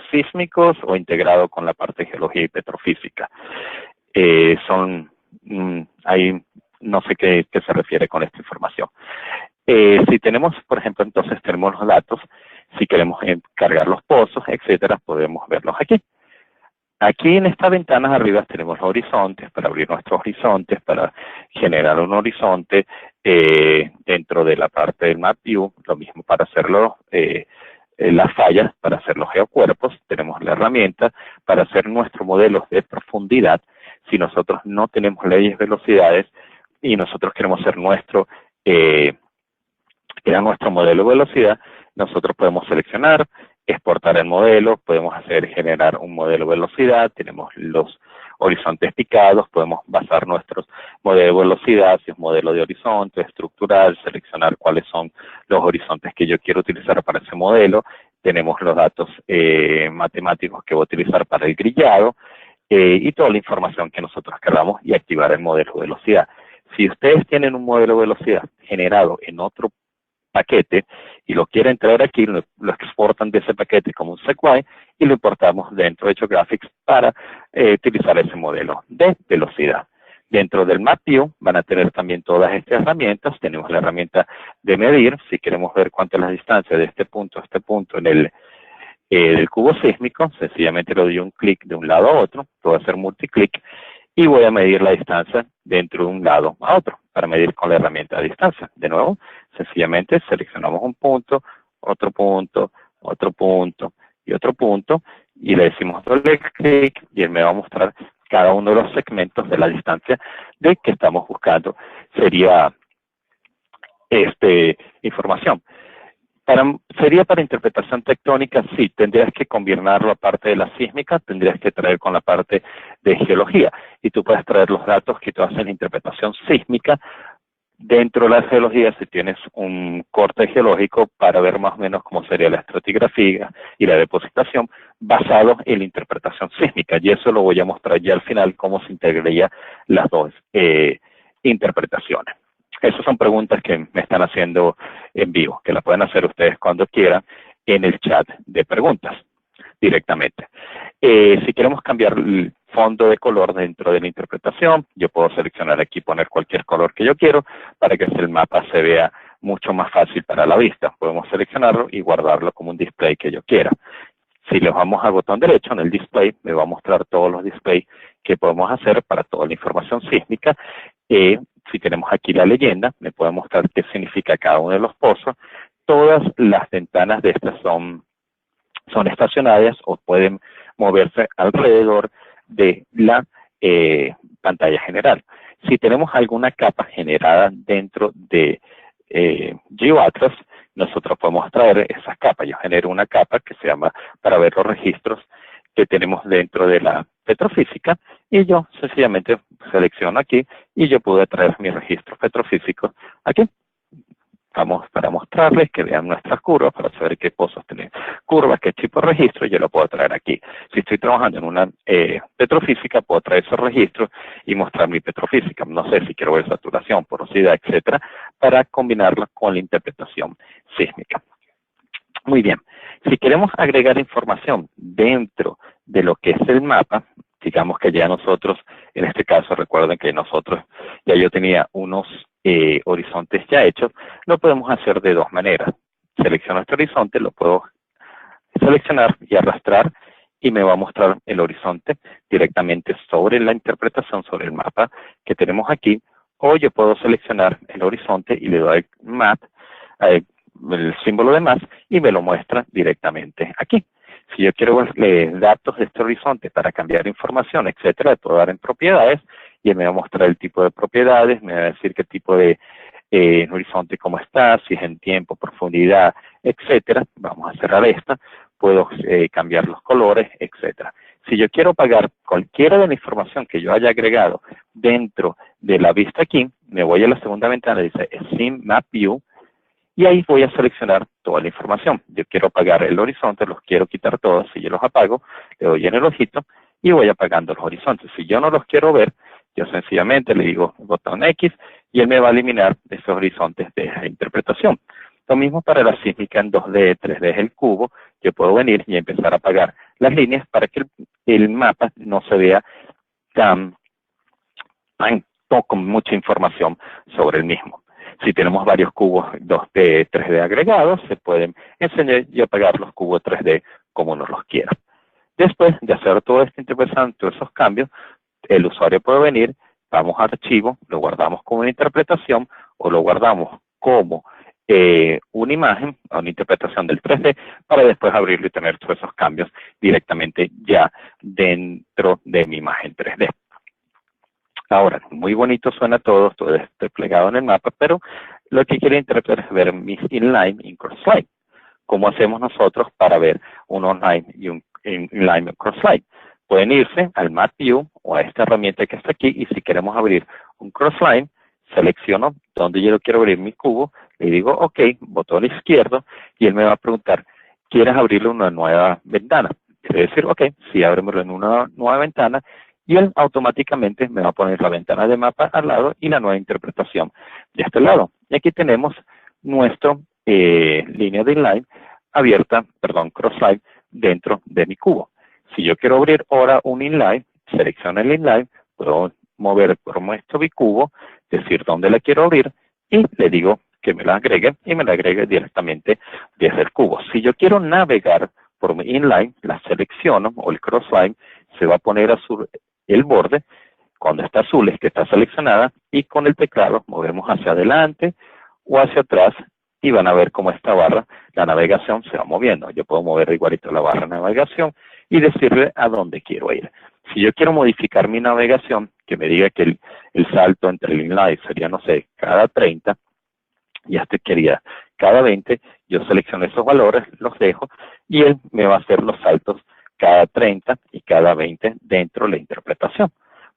sísmicos o integrado con la parte de geología y petrofísica? Ahí no sé qué se refiere con esta información. Si tenemos, por ejemplo, entonces tenemos los datos, si queremos cargar los pozos, etcétera, podemos verlos aquí. Aquí en estas ventanas arriba tenemos los horizontes, para abrir nuestros horizontes, para generar un horizonte dentro de la parte del Map View, lo mismo para hacerlo, las fallas, para hacer los geocuerpos, tenemos la herramienta para hacer nuestros modelos de profundidad. Si nosotros no tenemos leyes velocidades y nosotros queremos hacer nuestro modelo de velocidad, nosotros podemos seleccionar, exportar el modelo, podemos generar un modelo de velocidad, tenemos los horizontes picados, podemos basar nuestros modelos de velocidad, si es modelo de horizonte, estructural, seleccionar cuáles son los horizontes que yo quiero utilizar para ese modelo, tenemos los datos matemáticos que voy a utilizar para el grillado, y toda la información que nosotros queramos y activar el modelo de velocidad. Si ustedes tienen un modelo de velocidad generado en otro paquete y lo quieren traer aquí, lo exportan de ese paquete como un sequoia y lo importamos dentro de GeoGraphics para utilizar ese modelo de velocidad. Dentro del Map View van a tener también todas estas herramientas. Tenemos la herramienta de medir, si queremos ver cuánto es la distancia de este punto a este punto en el cubo sísmico, sencillamente le doy un clic de un lado a otro, puedo hacer multiclic y voy a medir la distancia dentro de un lado a otro, para medir con la herramienta de distancia. De nuevo, sencillamente seleccionamos un punto, otro punto, otro punto y otro punto, y le decimos doble clic y él me va a mostrar cada uno de los segmentos de la distancia de que estamos buscando. Sería información. Sería para interpretación tectónica, sí, tendrías que combinarlo aparte de la sísmica, tendrías que traer con la parte de geología, y tú puedes traer los datos que tú haces en interpretación sísmica dentro de la geología, si tienes un corte geológico, para ver más o menos cómo sería la estratigrafía y la depositación basado en la interpretación sísmica, y eso lo voy a mostrar ya al final, cómo se integraría las dos interpretaciones. Esas son preguntas que me están haciendo en vivo, que las pueden hacer ustedes cuando quieran en el chat de preguntas directamente. Si queremos cambiar el fondo de color dentro de la interpretación, yo puedo seleccionar aquí y poner cualquier color que yo quiero para que el mapa se vea mucho más fácil para la vista. Podemos seleccionarlo y guardarlo como un display que yo quiera. Si le vamos al botón derecho en el display, me va a mostrar todos los displays que podemos hacer para toda la información sísmica. Si tenemos aquí la leyenda, me puede mostrar qué significa cada uno de los pozos. Todas las ventanas de estas son estacionarias o pueden moverse alrededor de la pantalla general. Si tenemos alguna capa generada dentro de GeoAtlas, nosotros podemos traer esas capas. Yo genero una capa que se llama para ver los registros que tenemos dentro de la petrofísica, y yo sencillamente selecciono aquí y yo puedo traer mis registros petrofísicos aquí. Vamos para mostrarles que vean nuestras curvas, para saber qué pozos tienen curvas, qué tipo de registro, yo lo puedo traer aquí. Si estoy trabajando en una petrofísica, puedo traer esos registros y mostrar mi petrofísica. No sé si quiero ver saturación, porosidad, etcétera, para combinarlo con la interpretación sísmica. Muy bien. Si queremos agregar información dentro de lo que es el mapa, digamos que ya nosotros, en este caso, recuerden que nosotros, ya yo tenía unos horizontes ya hechos, lo podemos hacer de dos maneras. Selecciono este horizonte, lo puedo seleccionar y arrastrar, y me va a mostrar el horizonte directamente sobre la interpretación, sobre el mapa que tenemos aquí, o yo puedo seleccionar el horizonte y le doy Map, el símbolo de más, y me lo muestra directamente aquí. Si yo quiero ver datos de este horizonte para cambiar información, etcétera, le puedo dar en propiedades y me va a mostrar el tipo de propiedades, me va a decir qué tipo de horizonte, cómo está, si es en tiempo, profundidad, etcétera. Vamos a cerrar esta. Puedo cambiar los colores, etcétera. Si yo quiero apagar cualquiera de la información que yo haya agregado dentro de la vista aquí, me voy a la segunda ventana, dice Sim Map View, y ahí voy a seleccionar toda la información. Yo quiero apagar el horizonte, los quiero quitar todos. Si yo los apago, le doy en el ojito y voy apagando los horizontes. Si yo no los quiero ver, yo sencillamente le digo botón X y él me va a eliminar esos horizontes de esa interpretación. Lo mismo para la sísmica en 2D, 3D es el cubo. Yo puedo venir y empezar a apagar las líneas para que el mapa no se vea tan con mucha información sobre el mismo. Si tenemos varios cubos 2D, 3D agregados, se pueden enseñar y apagar los cubos 3D como uno los quiera. Después de hacer toda esta interpretación, todos esos cambios, el usuario puede venir, vamos a archivo, lo guardamos como una interpretación o lo guardamos como una imagen, una interpretación del 3D, para después abrirlo y tener todos esos cambios directamente ya dentro de mi imagen 3D. Ahora, muy bonito suena todo desplegado en el mapa, pero lo que quiero interpretar es ver mis inline y cross-slide. ¿Cómo hacemos nosotros para ver un online y un inline y cross-slide? Pueden irse al Map View o a esta herramienta que está aquí, y si queremos abrir un cross-line, selecciono donde yo quiero abrir mi cubo, le digo OK, botón izquierdo, y él me va a preguntar, ¿quieres abrirle una nueva ventana? Quiere decir, OK, sí, ábremelo en una nueva ventana, y él automáticamente me va a poner la ventana de mapa al lado y la nueva interpretación de este lado. Y aquí tenemos nuestra línea de inline abierta, cross-slide, dentro de mi cubo. Si yo quiero abrir ahora un inline, selecciono el inline, puedo mover por nuestro bicubo, decir dónde la quiero abrir, y le digo que me la agregue, y me la agregue directamente desde el cubo. Si yo quiero navegar por mi inline, la selecciono, o el cross-slide, se va a poner azul el borde. Cuando está azul es que está seleccionada, y con el teclado movemos hacia adelante o hacia atrás y van a ver cómo esta barra, la navegación, se va moviendo. Yo puedo mover igualito la barra de navegación y decirle a dónde quiero ir. Si yo quiero modificar mi navegación, que me diga que el salto entre el inline sería, no sé, cada 30, y este quería cada 20, yo selecciono esos valores, los dejo, y él me va a hacer los saltos cada 30 y cada 20 dentro de la interpretación.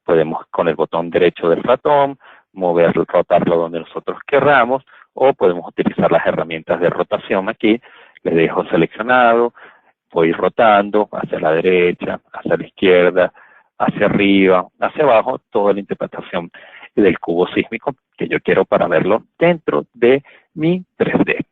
Podemos con el botón derecho del ratón, moverlo, rotarlo donde nosotros querramos, o podemos utilizar las herramientas de rotación aquí. Le dejo seleccionado, voy rotando hacia la derecha, hacia la izquierda, hacia arriba, hacia abajo, toda la interpretación del cubo sísmico que yo quiero para verlo dentro de mi 3D.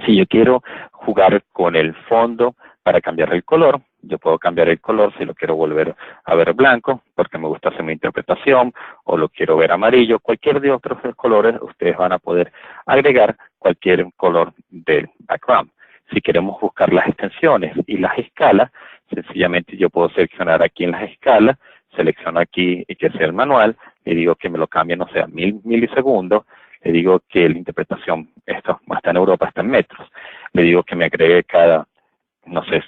Si yo quiero jugar con el fondo para cambiar el color, yo puedo cambiar el color si lo quiero volver a ver blanco, porque me gusta hacer mi interpretación, o lo quiero ver amarillo, cualquier de otros colores, ustedes van a poder agregar cualquier color del background. Si queremos buscar las extensiones y las escalas, sencillamente yo puedo seleccionar aquí en las escalas, selecciono aquí y que sea el manual, le digo que me lo cambie, no sé, a 1000 milisegundos, le digo que la interpretación, esto está en Europa, está en metros, le digo que me agregue cada, no sé,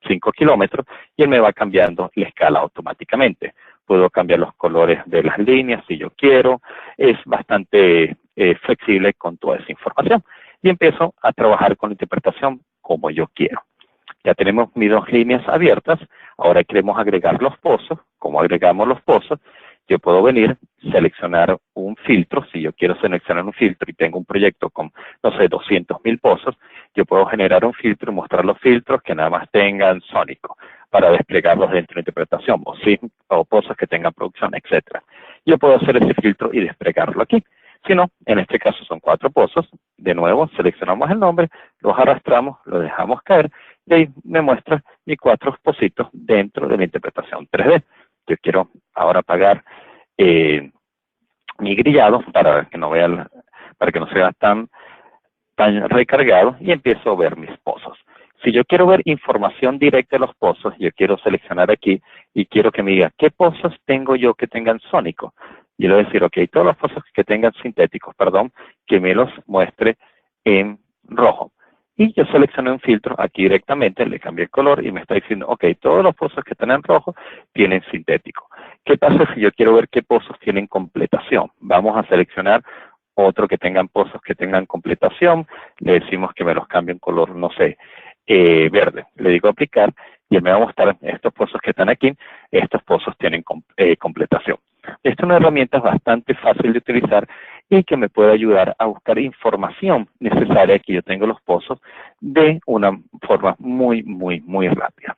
5 kilómetros, y él me va cambiando la escala automáticamente. Puedo cambiar los colores de las líneas si yo quiero, es bastante flexible con toda esa información. Y empiezo a trabajar con la interpretación como yo quiero. Ya tenemos mis dos líneas abiertas, ahora queremos agregar los pozos. ¿Cómo agregamos los pozos? Yo puedo venir, seleccionar un filtro, si yo quiero seleccionar un filtro y tengo un proyecto con, no sé, 200.000 pozos, yo puedo generar un filtro y mostrar los filtros que nada más tengan sónico para desplegarlos dentro de la interpretación, o pozos que tengan producción, etcétera. Yo puedo hacer ese filtro y desplegarlo aquí. Si no, en este caso son 4 pozos, de nuevo seleccionamos el nombre, los arrastramos, los dejamos caer, y ahí me muestra mis 4 pocitos dentro de la interpretación 3D. Yo quiero ahora apagar mi grillado para que no vea, para que no sea tan recargado, y empiezo a ver mis pozos. Si yo quiero ver información directa de los pozos, yo quiero seleccionar aquí y quiero que me diga qué pozos tengo yo que tengan sónico. Y le voy a decir, ok, todos los pozos que tengan sintéticos, que me los muestre en rojo. Y yo seleccioné un filtro aquí directamente, le cambié el color y me está diciendo, ok, todos los pozos que están en rojo tienen sintético. ¿Qué pasa si yo quiero ver qué pozos tienen completación? Vamos a seleccionar otro que tengan pozos que tengan completación. Le decimos que me los cambie en color, no sé, verde. Le digo aplicar y él me va a mostrar estos pozos que están aquí. Estos pozos tienen completación. Esta es una herramienta bastante fácil de utilizar y que me puede ayudar a buscar información necesaria que yo tengo los pozos de una forma muy, muy, muy rápida.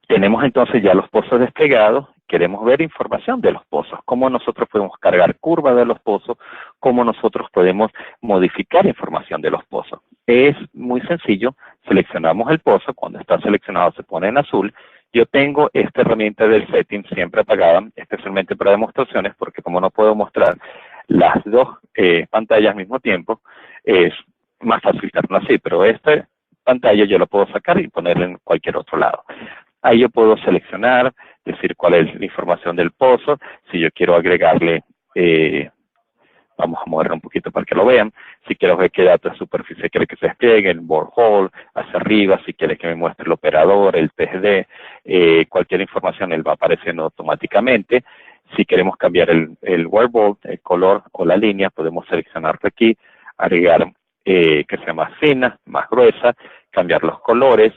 Tenemos entonces ya los pozos desplegados. Queremos ver información de los pozos, cómo nosotros podemos cargar curvas de los pozos, cómo nosotros podemos modificar información de los pozos. Es muy sencillo, seleccionamos el pozo, cuando está seleccionado se pone en azul. Yo tengo esta herramienta del setting siempre apagada, especialmente para demostraciones, porque como no puedo mostrar las dos pantallas al mismo tiempo, es más fácil hacerlo así, pero esta pantalla yo la puedo sacar y ponerla en cualquier otro lado. Ahí yo puedo seleccionar, decir cuál es la información del pozo, si yo quiero agregarle, vamos a moverlo un poquito para que lo vean, si quiero ver qué datos de superficie quiere que se despliegue, el borehole, hacia arriba, si quiere que me muestre el operador, el TGD, cualquier información él va apareciendo automáticamente. Si queremos cambiar el workboard, el color o la línea, podemos seleccionarlo aquí, agregar que sea más fina, más gruesa, cambiar los colores.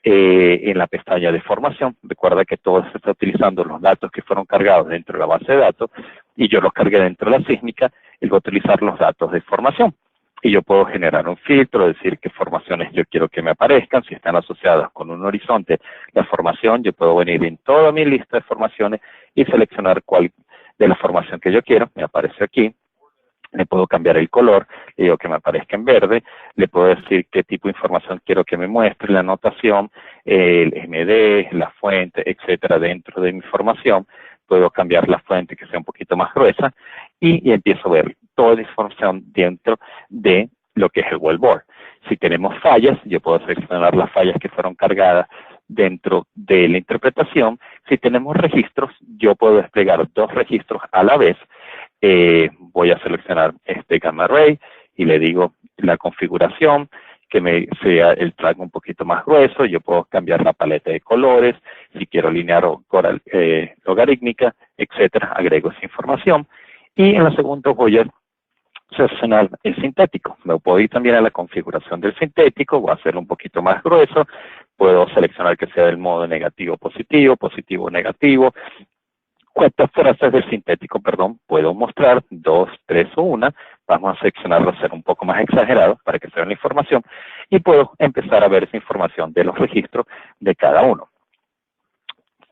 En la pestaña de formación, recuerda que todo se está utilizando los datos que fueron cargados dentro de la base de datos y yo los cargué dentro de la sísmica y voy a utilizar los datos de formación. Y yo puedo generar un filtro, decir qué formaciones yo quiero que me aparezcan, si están asociadas con un horizonte, la formación, yo puedo venir en toda mi lista de formaciones y seleccionar cuál de la formación que yo quiero, me aparece aquí. Le puedo cambiar el color, le digo que me aparezca en verde, le puedo decir qué tipo de información quiero que me muestre, la anotación, el MD, la fuente, etcétera, dentro de mi formación. Puedo cambiar la fuente que sea un poquito más gruesa y empiezo a ver toda la información dentro de lo que es el wellboard. Si tenemos fallas, yo puedo seleccionar las fallas que fueron cargadas dentro de la interpretación. Si tenemos registros, yo puedo desplegar 2 registros a la vez. Voy a seleccionar este gamma ray y le digo la configuración, que me sea el track un poquito más grueso. Yo puedo cambiar la paleta de colores, si quiero lineal o logarítmica, etcétera. Agrego esa información. Y en la segunda voy a seleccionar el sintético. Me puedo ir también a la configuración del sintético, voy a hacerlo un poquito más grueso. Puedo seleccionar que sea del modo negativo, positivo, negativo. ¿Cuántas frases del sintético, puedo mostrar? 2, 3 o 1. Vamos a seleccionarlo, hacer un poco más exagerado para que se vea la información. Y puedo empezar a ver esa información de los registros de cada uno.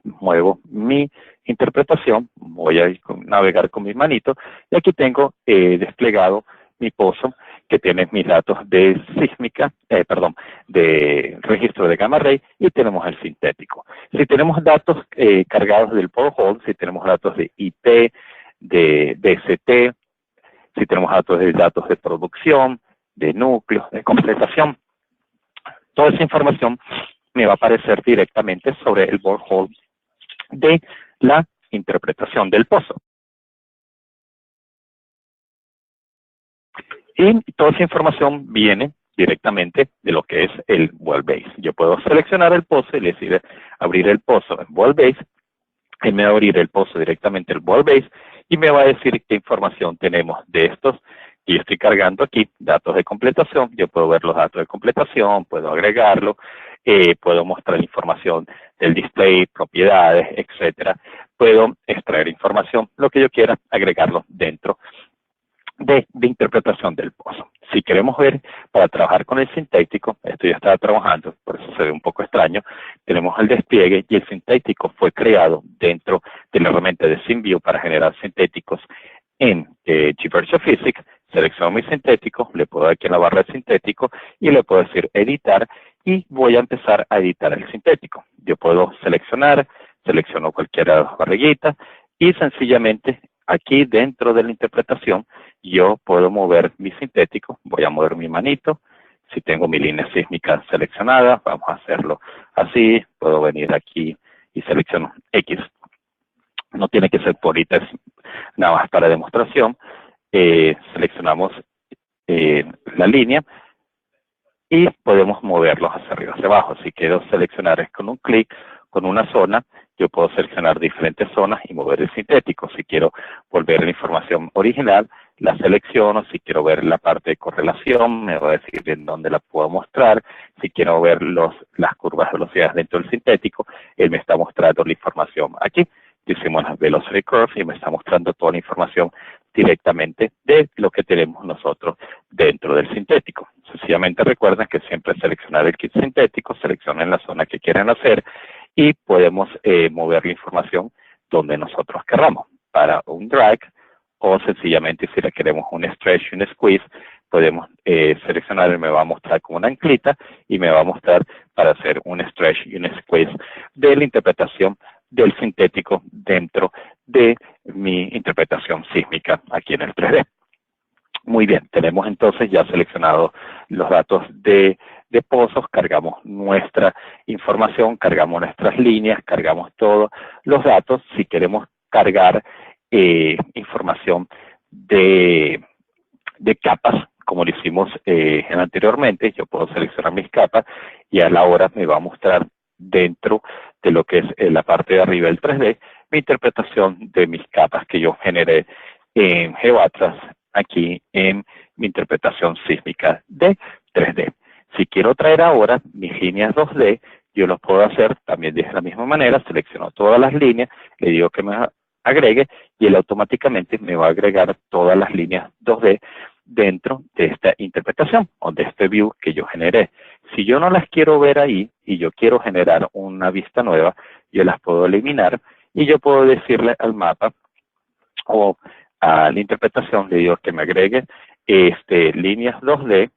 Muevo mi interpretación, voy a navegar con mis manitos, y aquí tengo desplegado mi pozo que tiene mis datos de sísmica, de registro de gamma ray, y tenemos el sintético. Si tenemos datos cargados del borehole, si tenemos datos de IP, de DST, si tenemos datos de producción, de núcleos, de completación, toda esa información me va a aparecer directamente sobre el borehole de la interpretación del pozo. Y toda esa información viene directamente de lo que es el Well Base. Yo puedo seleccionar el pozo y decir abrir el pozo en Well Base. Él me va a abrir el pozo directamente el Well Base y me va a decir qué información tenemos de estos. Y estoy cargando aquí datos de completación. Yo puedo ver los datos de completación, puedo agregarlo, puedo mostrar información del display, propiedades, etcétera. Puedo extraer información, lo que yo quiera, agregarlo dentro de interpretación del pozo. Si queremos ver, para trabajar con el sintético, esto ya estaba trabajando, por eso se ve un poco extraño, tenemos el despliegue y el sintético fue creado dentro de la herramienta de SimView para generar sintéticos en GVirtual Physics. Selecciono mi sintético, le puedo dar aquí en la barra de sintético y le puedo decir editar y voy a empezar a editar el sintético. Yo puedo selecciono cualquiera de las barriguitas y sencillamente aquí dentro de la interpretación yo puedo mover mi sintético, voy a mover mi manito. Si tengo mi línea sísmica seleccionada, vamos a hacerlo así, puedo venir aquí y selecciono X. No tiene que ser por ítems, nada más para demostración. Seleccionamos la línea y podemos moverlos hacia arriba, hacia abajo. Si quiero seleccionar con un clic, con una zona, yo puedo seleccionar diferentes zonas y mover el sintético. Si quiero volver la información original, la selecciono. Si quiero ver la parte de correlación, me va a decir en dónde la puedo mostrar. Si quiero ver las curvas de velocidades dentro del sintético, él me está mostrando la información aquí. Hicimos las velocity curves y me está mostrando toda la información directamente de lo que tenemos nosotros dentro del sintético. Sencillamente recuerden que siempre seleccionar el kit sintético, seleccionen la zona que quieren hacer y podemos mover la información donde nosotros queramos. Para un drag o sencillamente si le queremos un stretch y un squeeze, podemos seleccionar y me va a mostrar como una anclita y me va a mostrar para hacer un stretch y un squeeze de la interpretación del sintético dentro de mi interpretación sísmica aquí en el 3D. Muy bien, tenemos entonces ya seleccionado los datos de pozos, cargamos nuestra información, cargamos nuestras líneas, cargamos todos los datos. Si queremos cargar información de capas, como lo hicimos anteriormente, yo puedo seleccionar mis capas y a la hora me va a mostrar dentro de lo que es la parte de arriba del 3D, mi interpretación de mis capas que yo generé en GeoAtlas, aquí en mi interpretación sísmica de 3D. Si quiero traer ahora mis líneas 2D, yo los puedo hacer también de la misma manera, selecciono todas las líneas, le digo que me agregue y él automáticamente me va a agregar todas las líneas 2D dentro de esta interpretación o de este view que yo generé. Si yo no las quiero ver ahí y yo quiero generar una vista nueva, yo las puedo eliminar y yo puedo decirle al mapa o a la interpretación, le digo que me agregue líneas 2D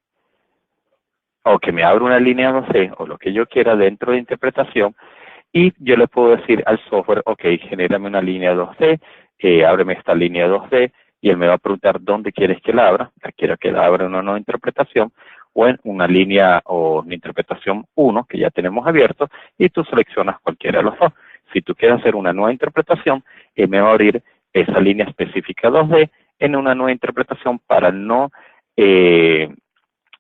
o que me abra una línea 2D o lo que yo quiera dentro de interpretación y yo le puedo decir al software, ok, genérame una línea 2D, ábreme esta línea 2D y él me va a preguntar dónde quieres que la abra. Quiero que la abra en una nueva interpretación o en una línea o una interpretación 1 que ya tenemos abierto y tú seleccionas cualquiera de los dos. Si tú quieres hacer una nueva interpretación, él me va a abrir esa línea específica 2D en una nueva interpretación para no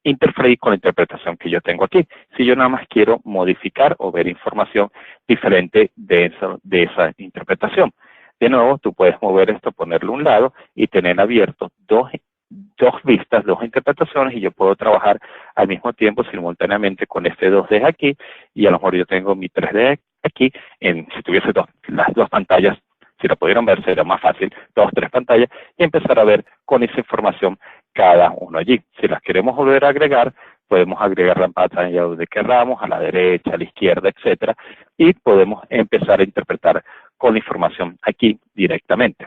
interferir con la interpretación que yo tengo aquí. Si yo nada más quiero modificar o ver información diferente de esa interpretación. De nuevo, tú puedes mover esto, ponerlo a un lado y tener abiertos dos vistas, dos interpretaciones, y yo puedo trabajar al mismo tiempo simultáneamente con este 2D aquí, y a lo mejor yo tengo mi 3D aquí. Si tuviese las dos pantallas, si lo pudieran ver, sería más fácil, 2, 3 pantallas, y empezar a ver con esa información cada uno allí. Si las queremos volver a agregar, podemos agregar la pantalla donde queramos, a la derecha, a la izquierda, etcétera, y podemos empezar a interpretar con la información aquí directamente.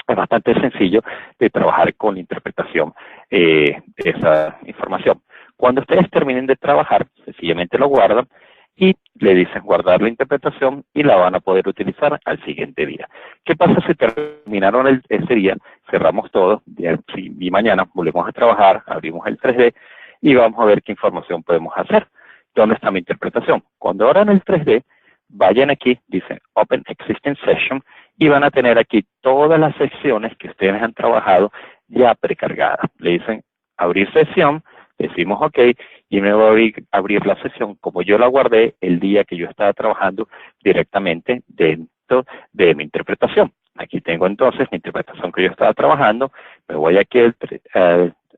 Es bastante sencillo de trabajar con la interpretación de esa información. Cuando ustedes terminen de trabajar, sencillamente lo guardan y le dicen guardar la interpretación y la van a poder utilizar al siguiente día. ¿Qué pasa si terminaron ese día, cerramos todo y mañana volvemos a trabajar, abrimos el 3D y vamos a ver qué información podemos hacer? ¿Dónde está mi interpretación? Cuando abran el 3D, vayan aquí, dicen Open Existing Session, y van a tener aquí todas las secciones que ustedes han trabajado ya precargadas. Le dicen abrir sesión, decimos OK, y me voy a abrir la sesión como yo la guardé el día que yo estaba trabajando directamente dentro de mi interpretación. Aquí tengo entonces mi interpretación que yo estaba trabajando. Me voy aquí al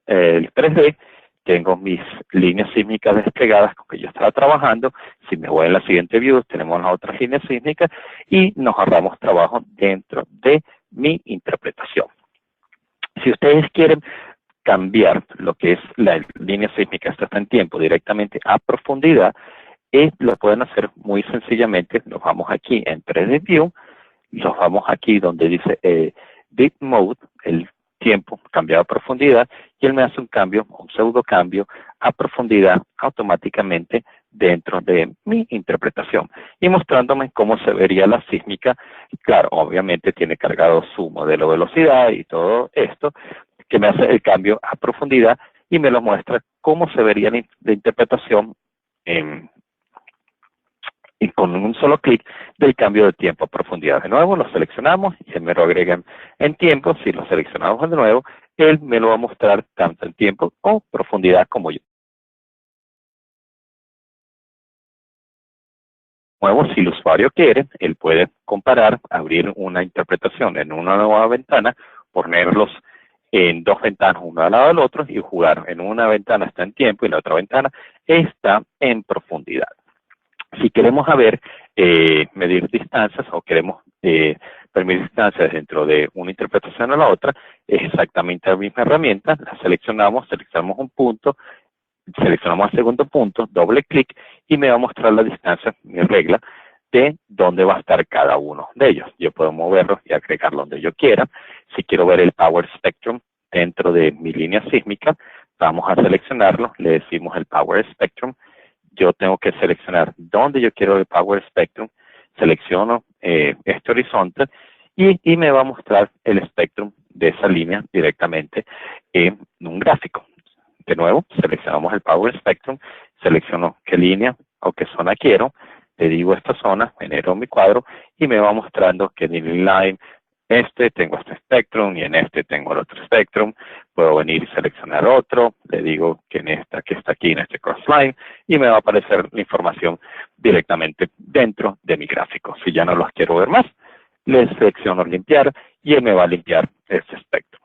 3D, tengo mis líneas sísmicas desplegadas con que yo estaba trabajando. Si me voy en la siguiente view, tenemos las otras líneas sísmicas y nos ahorramos trabajo dentro de mi interpretación. Si ustedes quieren cambiar lo que es la línea sísmica, esto está en tiempo, directamente a profundidad, lo pueden hacer muy sencillamente. Nos vamos aquí en 3D View, nos vamos aquí donde dice Deep Mode, el tiempo cambiado a profundidad, y él me hace un cambio, un pseudo cambio a profundidad automáticamente dentro de mi interpretación y mostrándome cómo se vería la sísmica. Claro, obviamente tiene cargado su modelo de velocidad y todo esto, que me hace el cambio a profundidad y me lo muestra cómo se vería la interpretación y con un solo clic del cambio de tiempo a profundidad. De nuevo lo seleccionamos y él me lo agrega en tiempo. Si lo seleccionamos de nuevo, él me lo va a mostrar tanto en tiempo o profundidad como yo. De nuevo, si el usuario quiere, él puede comparar, abrir una interpretación en una nueva ventana, ponerlos en dos ventanas, uno al lado del otro, y jugar. En una ventana está en tiempo y la otra ventana está en profundidad. Si queremos medir distancias o queremos medir distancias dentro de una interpretación o la otra, es exactamente la misma herramienta. La seleccionamos un punto, seleccionamos el segundo punto, doble clic y me va a mostrar la distancia, mi regla, de dónde va a estar cada uno de ellos. Yo puedo moverlo y agregarlo donde yo quiera. Si quiero ver el Power Spectrum dentro de mi línea sísmica, vamos a seleccionarlo, le decimos el Power Spectrum. Yo tengo que seleccionar dónde yo quiero el Power Spectrum, selecciono este horizonte y me va a mostrar el espectrum de esa línea directamente en un gráfico. De nuevo, seleccionamos el Power Spectrum, selecciono qué línea o qué zona quiero, le digo esta zona, genero mi cuadro y me va mostrando que en el line tengo este spectrum y en este tengo el otro spectrum. Puedo venir y seleccionar otro, le digo que en esta que está aquí en este crossline y me va a aparecer la información directamente dentro de mi gráfico. Si ya no los quiero ver más, le selecciono limpiar y él me va a limpiar este espectro.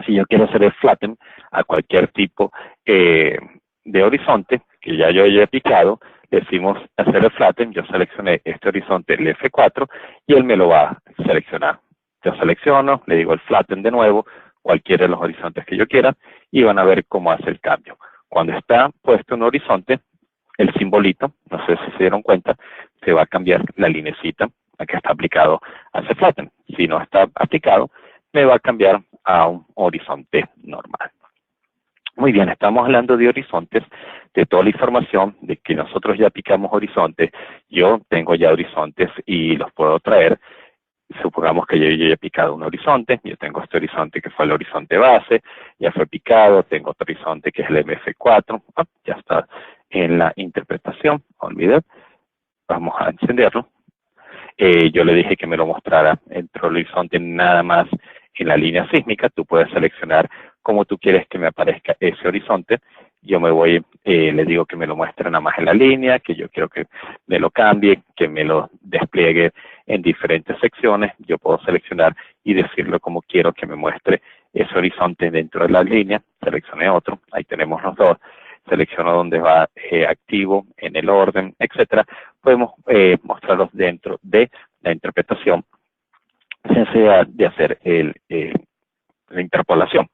Si yo quiero hacer el flatten a cualquier tipo de horizonte que ya yo haya picado, decimos hacer el flatten, yo seleccioné este horizonte, el F4, y él me lo va a seleccionar. Yo selecciono, le digo el flatten de nuevo, cualquiera de los horizontes que yo quiera, y van a ver cómo hace el cambio. Cuando está puesto un horizonte, el simbolito, no sé si se dieron cuenta, se va a cambiar la linecita a que está aplicado a ese flatten. Si no está aplicado, me va a cambiar a un horizonte normal. Muy bien, estamos hablando de horizontes, de toda la información, de que nosotros ya aplicamos horizontes. Yo tengo ya horizontes y los puedo traer. Supongamos que yo ya he picado un horizonte, yo tengo este horizonte que fue el horizonte base, ya fue picado, tengo otro horizonte que es el MF4, ya está en la interpretación, olvidé, vamos a encenderlo. Yo le dije que me lo mostrara entre el horizonte nada más en la línea sísmica, tú puedes seleccionar cómo tú quieres que me aparezca ese horizonte. Yo me voy, le digo que me lo muestre nada más en la línea, que yo quiero que me lo cambie, que me lo despliegue en diferentes secciones. Yo puedo seleccionar y decirle cómo quiero que me muestre ese horizonte dentro de la línea. Seleccioné otro, ahí tenemos los dos. Selecciono dónde va activo, en el orden, etcétera. Podemos mostrarlos dentro de la interpretación sin necesidad de hacer la interpolación.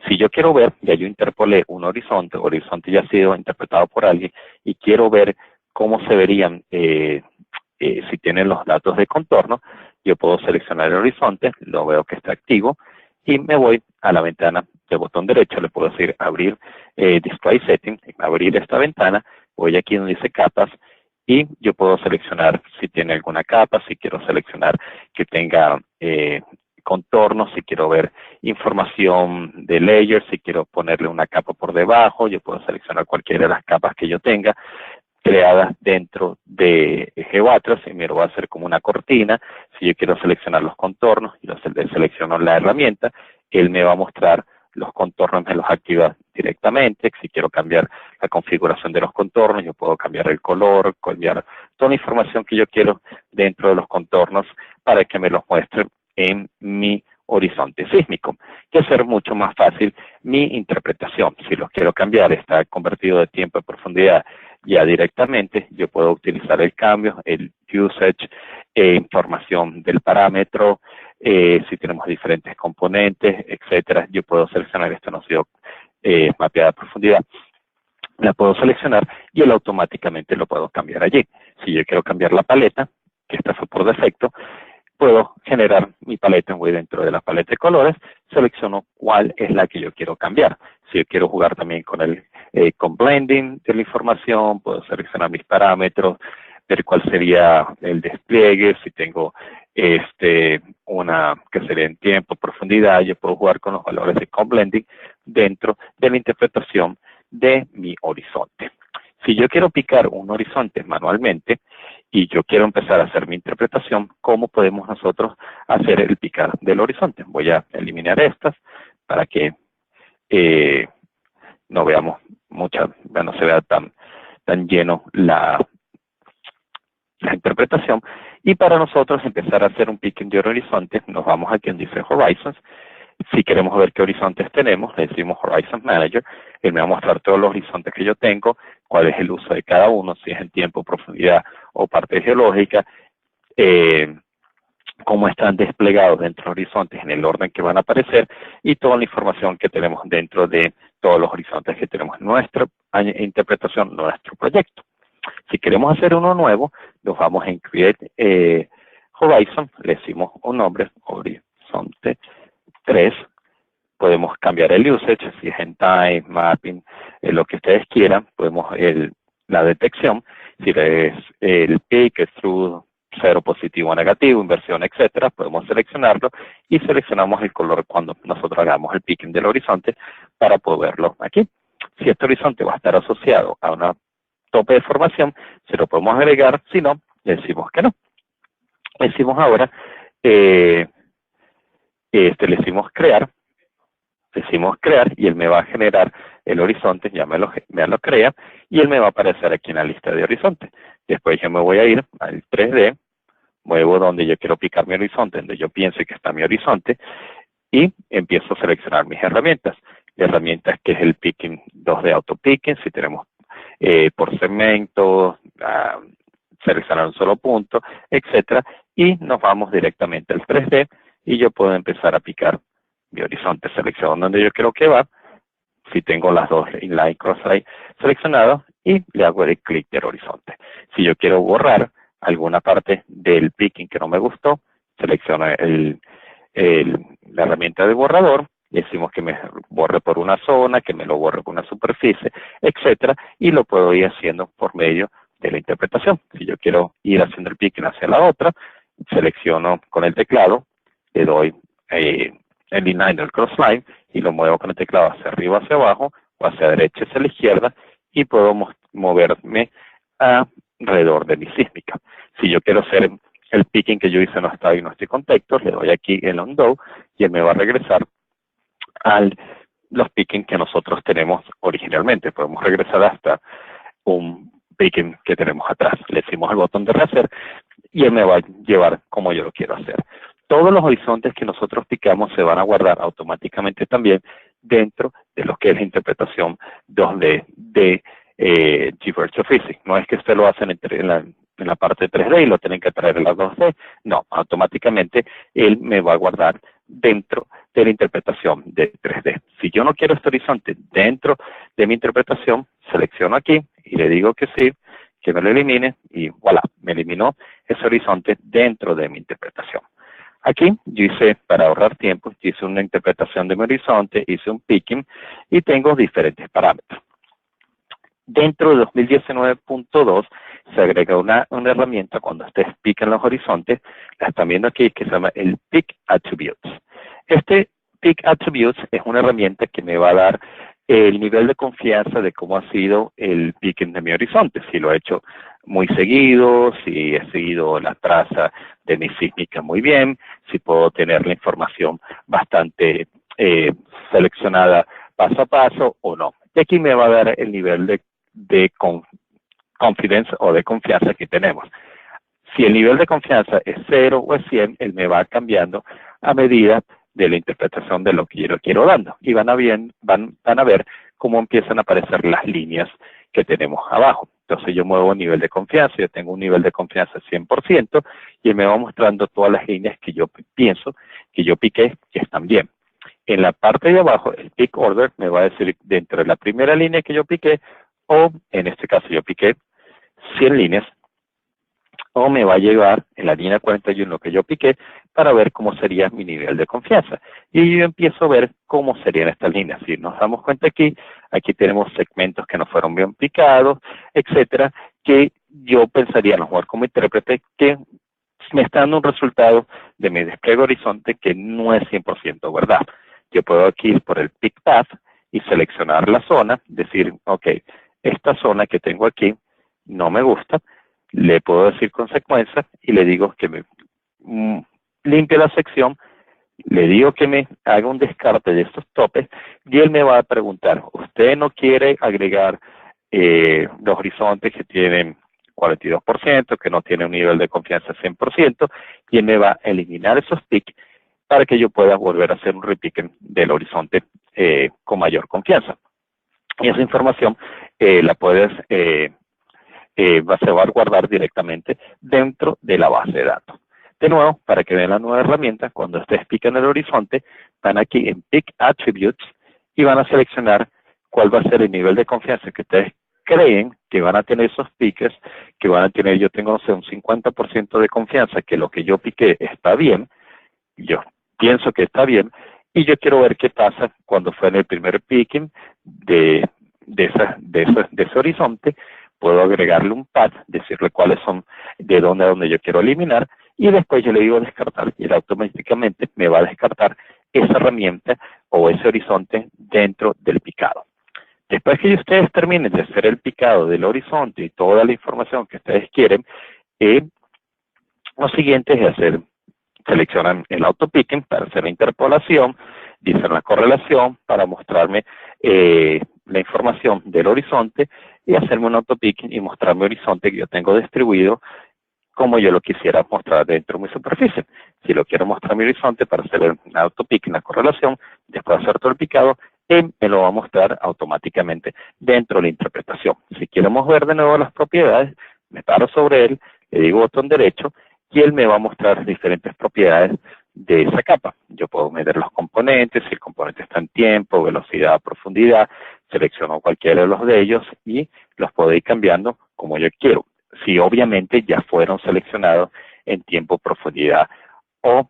Si yo quiero ver, ya yo interpolé un horizonte, el horizonte ya ha sido interpretado por alguien, y quiero ver cómo se verían si tienen los datos de contorno, yo puedo seleccionar el horizonte, lo veo que está activo, y me voy a la ventana del botón derecho, le puedo decir abrir Display Setting, abrir esta ventana, voy aquí donde dice capas, y yo puedo seleccionar si tiene alguna capa, si quiero seleccionar que tenga contornos, si quiero ver información de layers, si quiero ponerle una capa por debajo, yo puedo seleccionar cualquiera de las capas que yo tenga creadas dentro de GeoAtlas, y me lo va a hacer como una cortina. Si yo quiero seleccionar los contornos, y selecciono la herramienta, él me va a mostrar los contornos, me los activa directamente. Si quiero cambiar la configuración de los contornos, yo puedo cambiar el color, cambiar toda la información que yo quiero dentro de los contornos para que me los muestre en mi horizonte sísmico, que hacer mucho más fácil mi interpretación. Si los quiero cambiar, está convertido de tiempo y profundidad ya directamente, yo puedo utilizar el cambio, el usage, información del parámetro, si tenemos diferentes componentes, etcétera. Yo puedo seleccionar, esto no ha sido mapeada a profundidad, la puedo seleccionar y él automáticamente lo puedo cambiar allí. Si yo quiero cambiar la paleta, que esta fue por defecto, puedo generar mi paleta, voy dentro de la paleta de colores, selecciono cuál es la que yo quiero cambiar. Si yo quiero jugar también con con blending de la información, puedo seleccionar mis parámetros, ver cuál sería el despliegue, si tengo una que sería en tiempo, profundidad, yo puedo jugar con los valores de con blending dentro de la interpretación de mi horizonte. Si yo quiero picar un horizonte manualmente y yo quiero empezar a hacer mi interpretación, ¿cómo podemos nosotros hacer el picar del horizonte? Voy a eliminar estas para que no veamos no se vea tan lleno la interpretación. Y para nosotros empezar a hacer un picking de horizonte, nos vamos aquí en dice Horizons. Si queremos ver qué horizontes tenemos, le decimos Horizon Manager. Él me va a mostrar todos los horizontes que yo tengo, cuál es el uso de cada uno, si es en tiempo, profundidad o parte geológica, cómo están desplegados dentro de horizontes en el orden que van a aparecer, y toda la información que tenemos dentro de todos los horizontes que tenemos en nuestra interpretación, nuestro proyecto. Si queremos hacer uno nuevo, nos vamos en Create Horizon, le decimos un nombre, Horizonte 3, podemos cambiar el usage, si es en time, mapping, lo que ustedes quieran, podemos la detección, si es el peak, es true, 0 positivo o negativo, inversión, etcétera, podemos seleccionarlo y seleccionamos el color cuando nosotros hagamos el picking del horizonte para poder verlo aquí. Si este horizonte va a estar asociado a una tope de formación, se lo podemos agregar, si no, le decimos que no. Le decimos ahora, le decimos crear y él me va a generar el horizonte, ya me lo crea, y él me va a aparecer aquí en la lista de horizontes. Después yo me voy a ir al 3D, muevo donde yo quiero picar mi horizonte, donde yo piense que está mi horizonte, y empiezo a seleccionar mis herramientas. Herramientas que es el picking 2D auto picking, si tenemos por segmento, seleccionar un solo punto, etcétera, y nos vamos directamente al 3D y yo puedo empezar a picar mi horizonte. Selecciono donde yo quiero que va, si tengo las dos inline, cross-line seleccionados, y le hago el clic del horizonte. Si yo quiero borrar alguna parte del picking que no me gustó, selecciono la herramienta de borrador, decimos que me borre por una zona, que me lo borre por una superficie, etcétera, y lo puedo ir haciendo por medio de la interpretación. Si yo quiero ir haciendo el picking hacia la otra, selecciono con el teclado, le doy el inline o el crossline y lo muevo con el teclado hacia arriba, hacia abajo, o hacia derecha, hacia la izquierda, y puedo moverme alrededor de mi sísmica. Si yo quiero hacer el picking que yo hice no está en este contexto, le doy aquí el undo y él me va a regresar a los pickings que nosotros tenemos originalmente. Podemos regresar hasta un picking que tenemos atrás. Le decimos al botón de rehacer y él me va a llevar como yo lo quiero hacer. Todos los horizontes que nosotros picamos se van a guardar automáticamente también dentro de lo que es la interpretación 2D de G-Virtual Physics. No es que usted lo hace en la parte 3D y lo tienen que traer en la 2D. No, automáticamente él me va a guardar dentro de la interpretación de 3D. Si yo no quiero este horizonte dentro de mi interpretación, selecciono aquí y le digo que sí, que me lo elimine y voilà, me eliminó ese horizonte dentro de mi interpretación. Aquí yo hice, para ahorrar tiempo, hice una interpretación de mi horizonte, hice un picking y tengo diferentes parámetros. Dentro de 2019.2 se agrega una herramienta cuando ustedes pican los horizontes, la están viendo aquí, que se llama el Pick Attributes. Este Pick Attributes es una herramienta que me va a dar el nivel de confianza de cómo ha sido el picking de mi horizonte, si lo he hecho muy seguido, si he seguido la traza de mi sísmica muy bien, si puedo tener la información bastante seleccionada paso a paso o no. Y aquí me va a dar el nivel de confidence o de confianza que tenemos. Si el nivel de confianza es 0 o es 100, él me va cambiando a medida de la interpretación de lo que yo le quiero dando. Y van a ver cómo empiezan a aparecer las líneas que tenemos abajo. Entonces yo muevo nivel de confianza, yo tengo un nivel de confianza 100% y él me va mostrando todas las líneas que yo pienso, que yo piqué, que están bien. En la parte de abajo, el pick order me va a decir dentro de la primera línea que yo piqué, o en este caso yo piqué 100 líneas, o me va a llevar en la línea 41 que yo piqué para ver cómo sería mi nivel de confianza. Y yo empiezo a ver cómo serían estas líneas. Si nos damos cuenta aquí tenemos segmentos que no fueron bien picados, etcétera, que yo pensaría, a lo mejor como intérprete, que me está dando un resultado de mi despliegue horizonte que no es 100% verdad. Yo puedo aquí ir por el Pick Path y seleccionar la zona, decir, ok, esta zona que tengo aquí no me gusta, le puedo decir consecuencia y le digo que me limpie la sección, le digo que me haga un descarte de estos topes y él me va a preguntar, ¿usted no quiere agregar los horizontes que tienen 42%, que no tiene un nivel de confianza 100%, y él me va a eliminar esos picks para que yo pueda volver a hacer un repicking del horizonte con mayor confianza? Y esa información la puedes se va a guardar directamente dentro de la base de datos. De nuevo, para que vean la nueva herramienta, cuando ustedes pican el horizonte, van aquí en Pick Attributes y van a seleccionar cuál va a ser el nivel de confianza que ustedes creen que van a tener esos piques, que van a tener, yo tengo, no sé, un 50% de confianza que lo que yo piqué está bien, yo pienso que está bien, y yo quiero ver qué pasa cuando fue en el primer picking de ese horizonte. Puedo agregarle un path, decirle cuáles son, de dónde a dónde yo quiero eliminar, y después yo le digo descartar, y él automáticamente me va a descartar esa herramienta o ese horizonte dentro del picado. Después que ustedes terminen de hacer el picado del horizonte y toda la información que ustedes quieren, lo siguiente es seleccionan el auto-picking para hacer la interpolación, dicen la correlación para mostrarme la información del horizonte y hacerme un auto-picking y mostrarme el horizonte que yo tengo distribuido como yo lo quisiera mostrar dentro de mi superficie. Si lo quiero mostrar mi horizonte para hacer el auto-picking, la correlación, después de hacer todo el picado, me lo va a mostrar automáticamente dentro de la interpretación. Si queremos ver de nuevo las propiedades, me paro sobre él, le digo botón derecho, y él me va a mostrar diferentes propiedades de esa capa. Yo puedo medir los componentes, si el componente está en tiempo, velocidad, profundidad, selecciono cualquiera de ellos y los puedo ir cambiando como yo quiero. Si obviamente ya fueron seleccionados en tiempo, profundidad o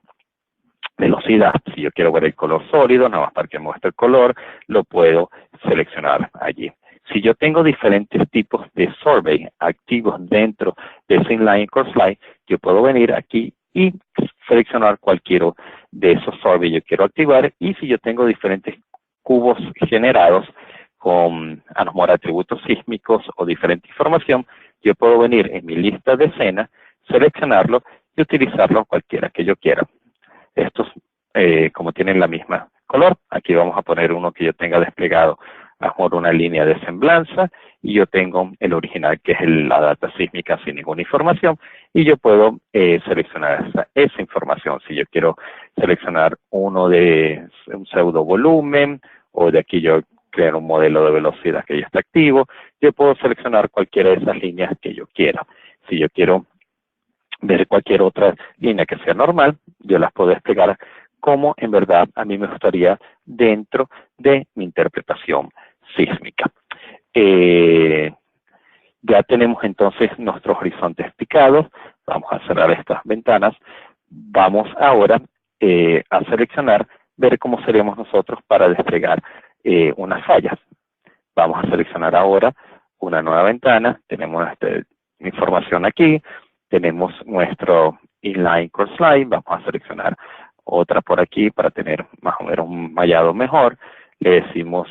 velocidad. Si yo quiero ver el color sólido, nada más para que muestre el color, lo puedo seleccionar allí. Si yo tengo diferentes tipos de survey activos dentro de ese inline course line, yo puedo venir aquí y seleccionar cualquiera de esos survey que yo quiero activar. Y si yo tengo diferentes cubos generados con a lo mejor atributos sísmicos o diferente información, yo puedo venir en mi lista de escena, seleccionarlo y utilizarlo cualquiera que yo quiera. Estos como tienen la misma color. Aquí vamos a poner uno que yo tenga desplegado por una línea de semblanza, y yo tengo el original, que es la data sísmica sin ninguna información, y yo puedo seleccionar esa información. Si yo quiero seleccionar uno de un pseudo volumen, o de aquí yo crear un modelo de velocidad que ya está activo, yo puedo seleccionar cualquiera de esas líneas que yo quiera. Si yo quiero ver cualquier otra línea que sea normal, yo las puedo desplegar como en verdad a mí me gustaría dentro de mi interpretación sísmica. Ya tenemos entonces nuestros horizontes picados. Vamos a cerrar estas ventanas. Vamos ahora a seleccionar, ver cómo seríamos nosotros para desplegar unas fallas. Vamos a seleccionar ahora una nueva ventana. Tenemos información aquí. Tenemos nuestro inline cross line. Vamos a seleccionar otra por aquí para tener más o menos un mallado mejor. Le decimos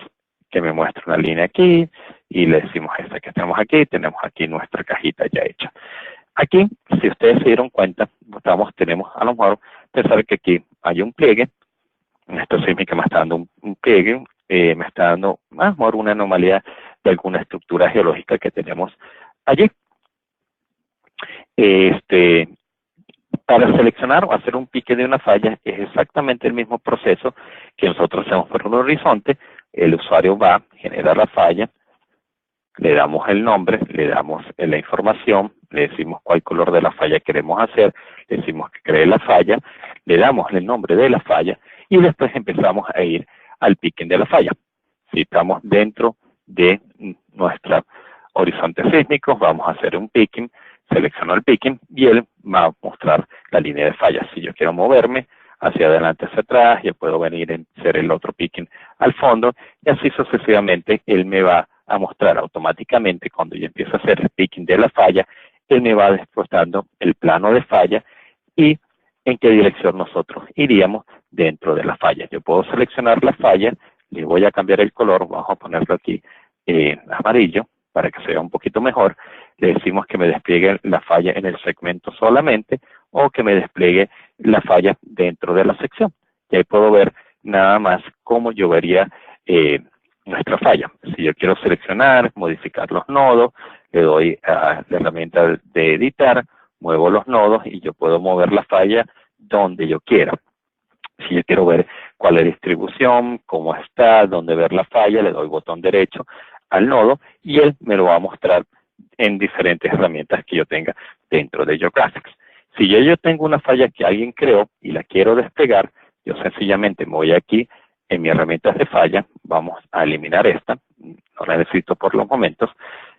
que me muestre una línea aquí, y le decimos esta que tenemos aquí. Tenemos aquí nuestra cajita ya hecha. Aquí, si ustedes se dieron cuenta, tenemos a lo mejor pensar que aquí hay un pliegue. Esto sísmica me está dando un pliegue, me está dando más o menos una anomalía de alguna estructura geológica que tenemos allí. Para seleccionar o hacer un pique de una falla es exactamente el mismo proceso que nosotros hacemos por un horizonte. El usuario va, genera la falla, le damos el nombre, le damos la información, le decimos cuál color de la falla queremos hacer, le decimos que cree la falla, le damos el nombre de la falla, y después empezamos a ir al picking de la falla. Si estamos dentro de nuestro horizonte sísmico, vamos a hacer un picking. Selecciono el picking y él va a mostrar la línea de falla. Si yo quiero moverme hacia adelante, hacia atrás, yo puedo venir a hacer el otro picking al fondo, y así sucesivamente él me va a mostrar automáticamente, cuando yo empiezo a hacer el picking de la falla, él me va desplazando el plano de falla y en qué dirección nosotros iríamos dentro de la falla. Yo puedo seleccionar la falla, le voy a cambiar el color, vamos a ponerlo aquí amarillo, para que sea un poquito mejor. Le decimos que me despliegue la falla en el segmento solamente, o que me despliegue la falla dentro de la sección. Y ahí puedo ver nada más cómo yo vería nuestra falla. Si yo quiero seleccionar, modificar los nodos, le doy a la herramienta de editar, muevo los nodos y yo puedo mover la falla donde yo quiera. Si yo quiero ver cuál es la distribución, cómo está, dónde ver la falla, le doy botón derecho al nodo y él me lo va a mostrar en diferentes herramientas que yo tenga dentro de GeoGraphics. Si yo tengo una falla que alguien creó y la quiero desplegar, yo sencillamente me voy aquí en mis herramientas de falla, vamos a eliminar esta, no la necesito por los momentos,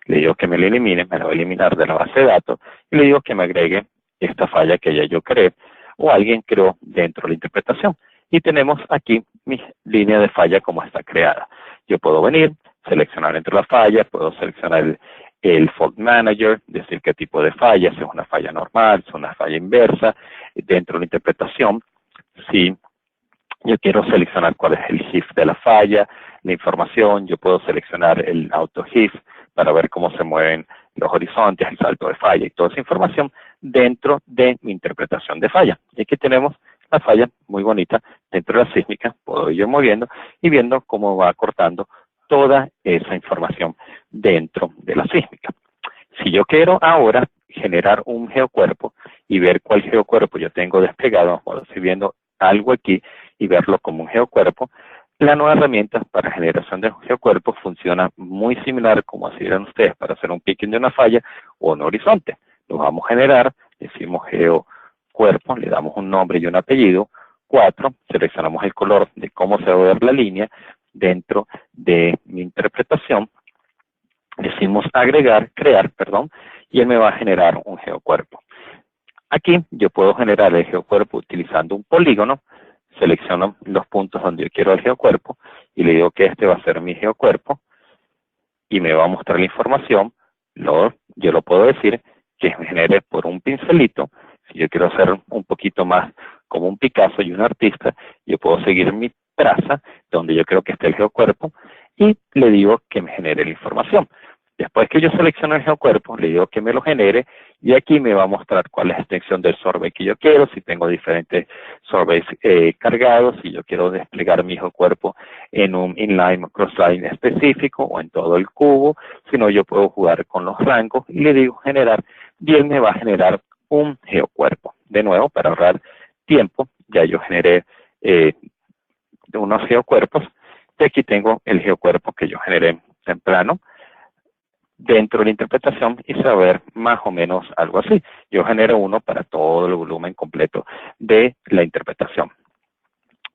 le digo que me la elimine, me la va a eliminar de la base de datos, y le digo que me agregue esta falla que ya yo creé o alguien creó dentro de la interpretación. Y tenemos aquí mi línea de falla como está creada. Yo puedo venir, seleccionar dentro de la falla, puedo seleccionar el fault manager, decir qué tipo de falla, si es una falla normal, si es una falla inversa, dentro de la interpretación. Si yo quiero seleccionar cuál es el HIF de la falla, la información, yo puedo seleccionar el auto HIF para ver cómo se mueven los horizontes, el salto de falla y toda esa información dentro de mi interpretación de falla. Y aquí tenemos la falla muy bonita dentro de la sísmica, puedo ir moviendo y viendo cómo va cortando toda esa información dentro de la sísmica. Si yo quiero ahora generar un geocuerpo y ver cuál geocuerpo yo tengo desplegado, o estoy viendo algo aquí y verlo como un geocuerpo, la nueva herramienta para generación de geocuerpos funciona muy similar como hacían ustedes para hacer un picking de una falla o un horizonte. Lo vamos a generar, decimos geocuerpo, le damos un nombre y un apellido, 4, seleccionamos el color de cómo se va a ver la línea dentro de mi interpretación, decimos agregar, crear, perdón, y él me va a generar un geocuerpo. Aquí yo puedo generar el geocuerpo utilizando un polígono, selecciono los puntos donde yo quiero el geocuerpo y le digo que este va a ser mi geocuerpo y me va a mostrar la información. Yo lo puedo decir que me genere por un pincelito. Si yo quiero hacer un poquito más como un Picasso y un artista, yo puedo seguir mi traza donde yo creo que esté el geocuerpo y le digo que me genere la información. Después que yo selecciono el geocuerpo, le digo que me lo genere y aquí me va a mostrar cuál es la extensión del sorbet que yo quiero, si tengo diferentes sorbets cargados, si yo quiero desplegar mi geocuerpo en un inline o crossline específico o en todo el cubo, si no yo puedo jugar con los rangos y le digo generar y él me va a generar un geocuerpo. De nuevo, para ahorrar tiempo, ya yo generé unos geocuerpos y aquí tengo el geocuerpo que yo generé temprano dentro de la interpretación y saber más o menos algo así. Yo genero uno para todo el volumen completo de la interpretación.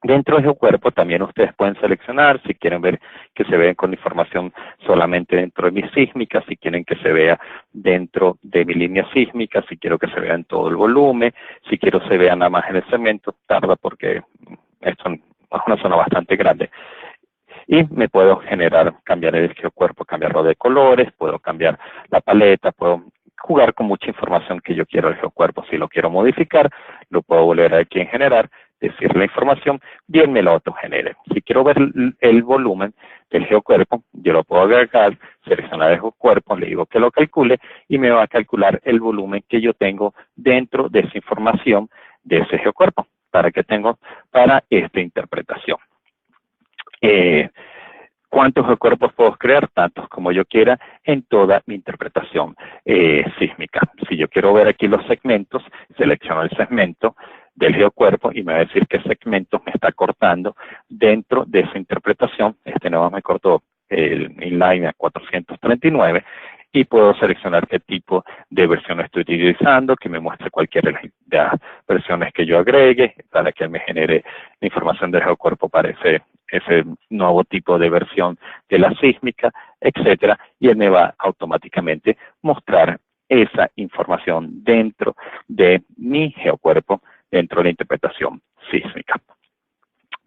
Dentro del geocuerpo también ustedes pueden seleccionar si quieren ver que se vean con información solamente dentro de mi sísmica, si quieren que se vea dentro de mi línea sísmica, si quiero que se vea en todo el volumen, si quiero se vea nada más en el segmento, tarda porque esto es una zona bastante grande. Y me puedo generar, cambiar el geocuerpo, cambiarlo de colores, puedo cambiar la paleta, puedo jugar con mucha información que yo quiero del geocuerpo. Si lo quiero modificar, lo puedo volver aquí en generar, decir la información, bien me lo autogenere. Si quiero ver el volumen del geocuerpo, yo lo puedo agregar, seleccionar el geocuerpo, le digo que lo calcule y me va a calcular el volumen que yo tengo dentro de esa información de ese geocuerpo, para que tengo para esta interpretación. ¿Cuántos geocuerpos puedo crear? Tantos como yo quiera en toda mi interpretación sísmica. Si yo quiero ver aquí los segmentos, selecciono el segmento del geocuerpo y me va a decir qué segmento me está cortando dentro de esa interpretación. Este nuevo me cortó el inline a 439 y puedo seleccionar qué tipo de versión estoy utilizando, que me muestre cualquiera de las versiones que yo agregue para que me genere la información del geocuerpo para ese nuevo tipo de versión de la sísmica, etcétera, y él me va automáticamente mostrar esa información dentro de mi geocuerpo, dentro de la interpretación sísmica.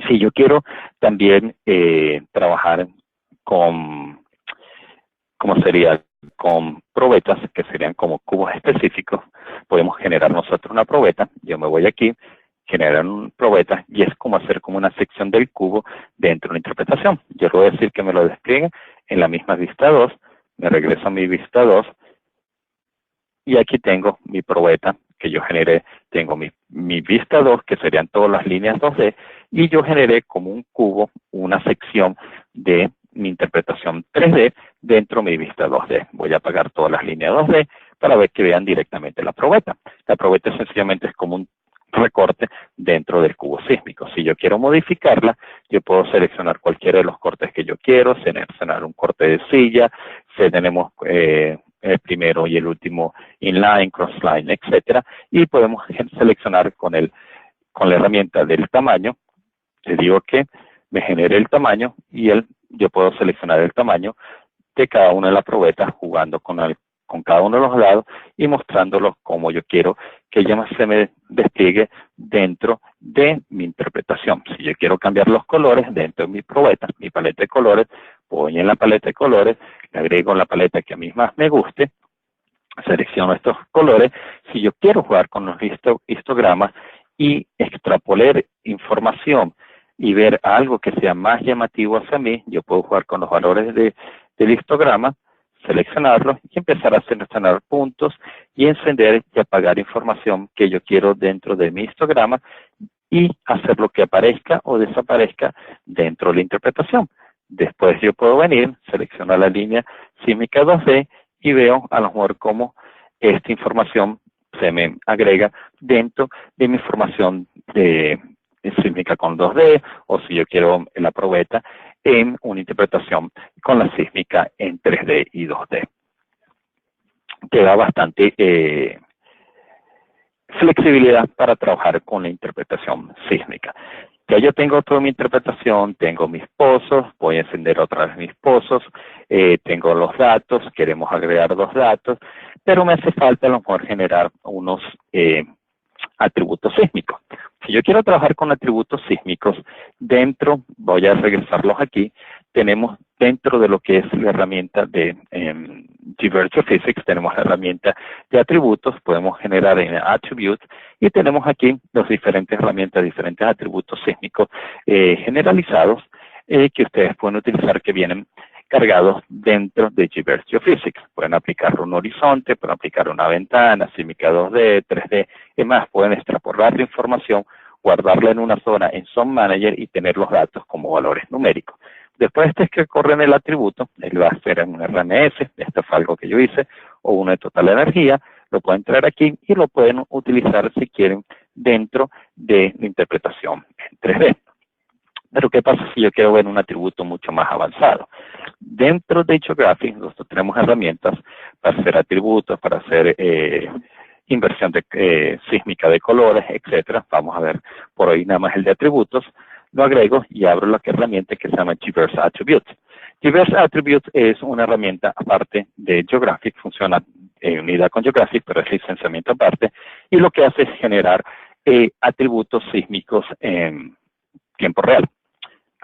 Si yo quiero también trabajar con, ¿cómo sería? Con probetas, que serían como cubos específicos, podemos generar nosotros una probeta. Yo me voy aquí, generar una probeta, y es como hacer como una sección del cubo dentro de una interpretación. Yo le voy a decir que me lo despliegue en la misma vista 2, me regreso a mi vista 2, y aquí tengo mi probeta que yo generé, tengo mi vista 2, que serían todas las líneas 2D, y yo generé como un cubo, una sección de mi interpretación 3D dentro de mi vista 2D. Voy a apagar todas las líneas 2D para ver que vean directamente la probeta. La probeta sencillamente es como un recorte dentro del cubo sísmico. Si yo quiero modificarla, yo puedo seleccionar cualquiera de los cortes que yo quiero, seleccionar un corte de silla, si tenemos el primero y el último inline, crossline, etcétera, y podemos seleccionar con la herramienta del tamaño. Le digo que me genere el tamaño y yo puedo seleccionar el tamaño de cada una de las probetas jugando con cada uno de los lados y mostrándolos como yo quiero que ya se me despliegue dentro de mi interpretación. Si yo quiero cambiar los colores dentro de mi probeta, mi paleta de colores, voy en la paleta de colores, le agrego la paleta que a mí más me guste, selecciono estos colores. Si yo quiero jugar con los histogramas y extrapolar información y ver algo que sea más llamativo hacia mí, yo puedo jugar con los valores del histograma, seleccionarlos y empezar a seleccionar puntos y encender y apagar información que yo quiero dentro de mi histograma y hacer lo que aparezca o desaparezca dentro de la interpretación. Después yo puedo venir, seleccionar la línea sísmica 2D y veo a lo mejor cómo esta información se me agrega dentro de mi información de sísmica con 2D, o si yo quiero la probeta en una interpretación con la sísmica en 3D y 2D. Te da bastante flexibilidad para trabajar con la interpretación sísmica. Ya yo tengo toda mi interpretación, tengo mis pozos, voy a encender otra vez mis pozos, tengo los datos, queremos agregar los datos, pero me hace falta a lo mejor generar unos atributos sísmicos. Si yo quiero trabajar con atributos sísmicos, voy a regresarlos aquí, tenemos dentro de lo que es la herramienta de Virtual Physics, tenemos la herramienta de atributos, podemos generar en Attributes, y tenemos aquí las diferentes herramientas, diferentes atributos sísmicos generalizados, que ustedes pueden utilizar que vienen cargados dentro de GBears Geophysics. Pueden aplicar un horizonte, pueden aplicar una ventana, sísmica 2D, 3D. Es más, pueden extrapolar la información, guardarla en una zona en Zone Manager y tener los datos como valores numéricos. Después este es que corren el atributo, él va a ser en un RMS, esto fue algo que yo hice, o uno de total energía, lo pueden traer aquí y lo pueden utilizar si quieren dentro de la interpretación en 3D. Pero ¿qué pasa si yo quiero ver un atributo mucho más avanzado? Dentro de Geographic nosotros tenemos herramientas para hacer atributos, para hacer inversión sísmica de colores, etcétera. Vamos a ver por hoy nada más el de atributos. Lo agrego y abro la herramienta que se llama GBears Attributes. GBears Attributes es una herramienta aparte de Geographic, funciona en unidad con Geographic, pero es licenciamiento aparte, y lo que hace es generar atributos sísmicos en tiempo real.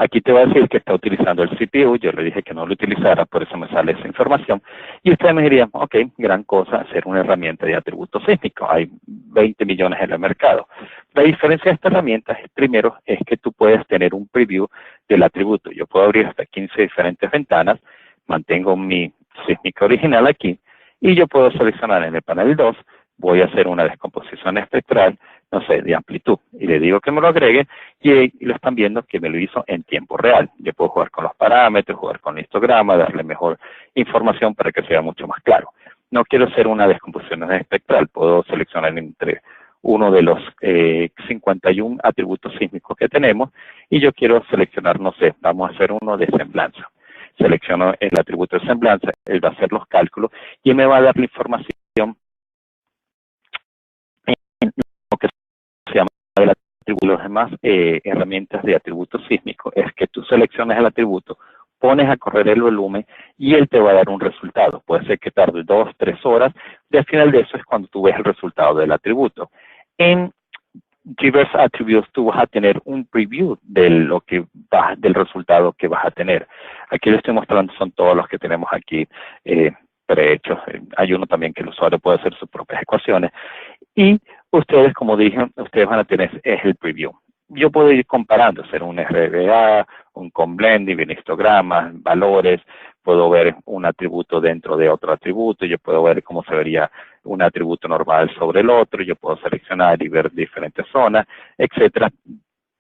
Aquí te va a decir que está utilizando el CPU, yo le dije que no lo utilizara, por eso me sale esa información. Y ustedes me dirían, ok, gran cosa hacer una herramienta de atributos sísmicos, hay 20 millones en el mercado. La diferencia de esta herramienta, primero, es que tú puedes tener un preview del atributo. Yo puedo abrir hasta 15 diferentes ventanas, mantengo mi sísmica original aquí, y yo puedo seleccionar en el panel 2, voy a hacer una descomposición espectral, no sé, de amplitud, y le digo que me lo agregue, y lo están viendo que me lo hizo en tiempo real. Yo puedo jugar con los parámetros, jugar con el histograma, darle mejor información para que sea mucho más claro. No quiero hacer una descomposición espectral, puedo seleccionar entre uno de los 51 atributos sísmicos que tenemos, y yo quiero seleccionar, no sé, vamos a hacer uno de semblanza. Selecciono el atributo de semblanza, él va a hacer los cálculos, y me va a dar la información en lo que se llama el atributo. Las demás herramientas de atributos sísmicos es que tú selecciones el atributo, pones a correr el volumen y él te va a dar un resultado. Puede ser que tarde 2, 3 horas, y al final de eso es cuando tú ves el resultado del atributo. En GBears Attributes tú vas a tener un preview del resultado que vas a tener. Aquí les estoy mostrando, son todos los que tenemos aquí prehechos. Hay uno también que el usuario puede hacer sus propias ecuaciones. Y ustedes, como dije, ustedes van a tener es el preview. Yo puedo ir comparando, hacer un RBA, un conblending, un histograma, valores, puedo ver un atributo dentro de otro atributo, yo puedo ver cómo se vería un atributo normal sobre el otro, yo puedo seleccionar y ver diferentes zonas, etcétera,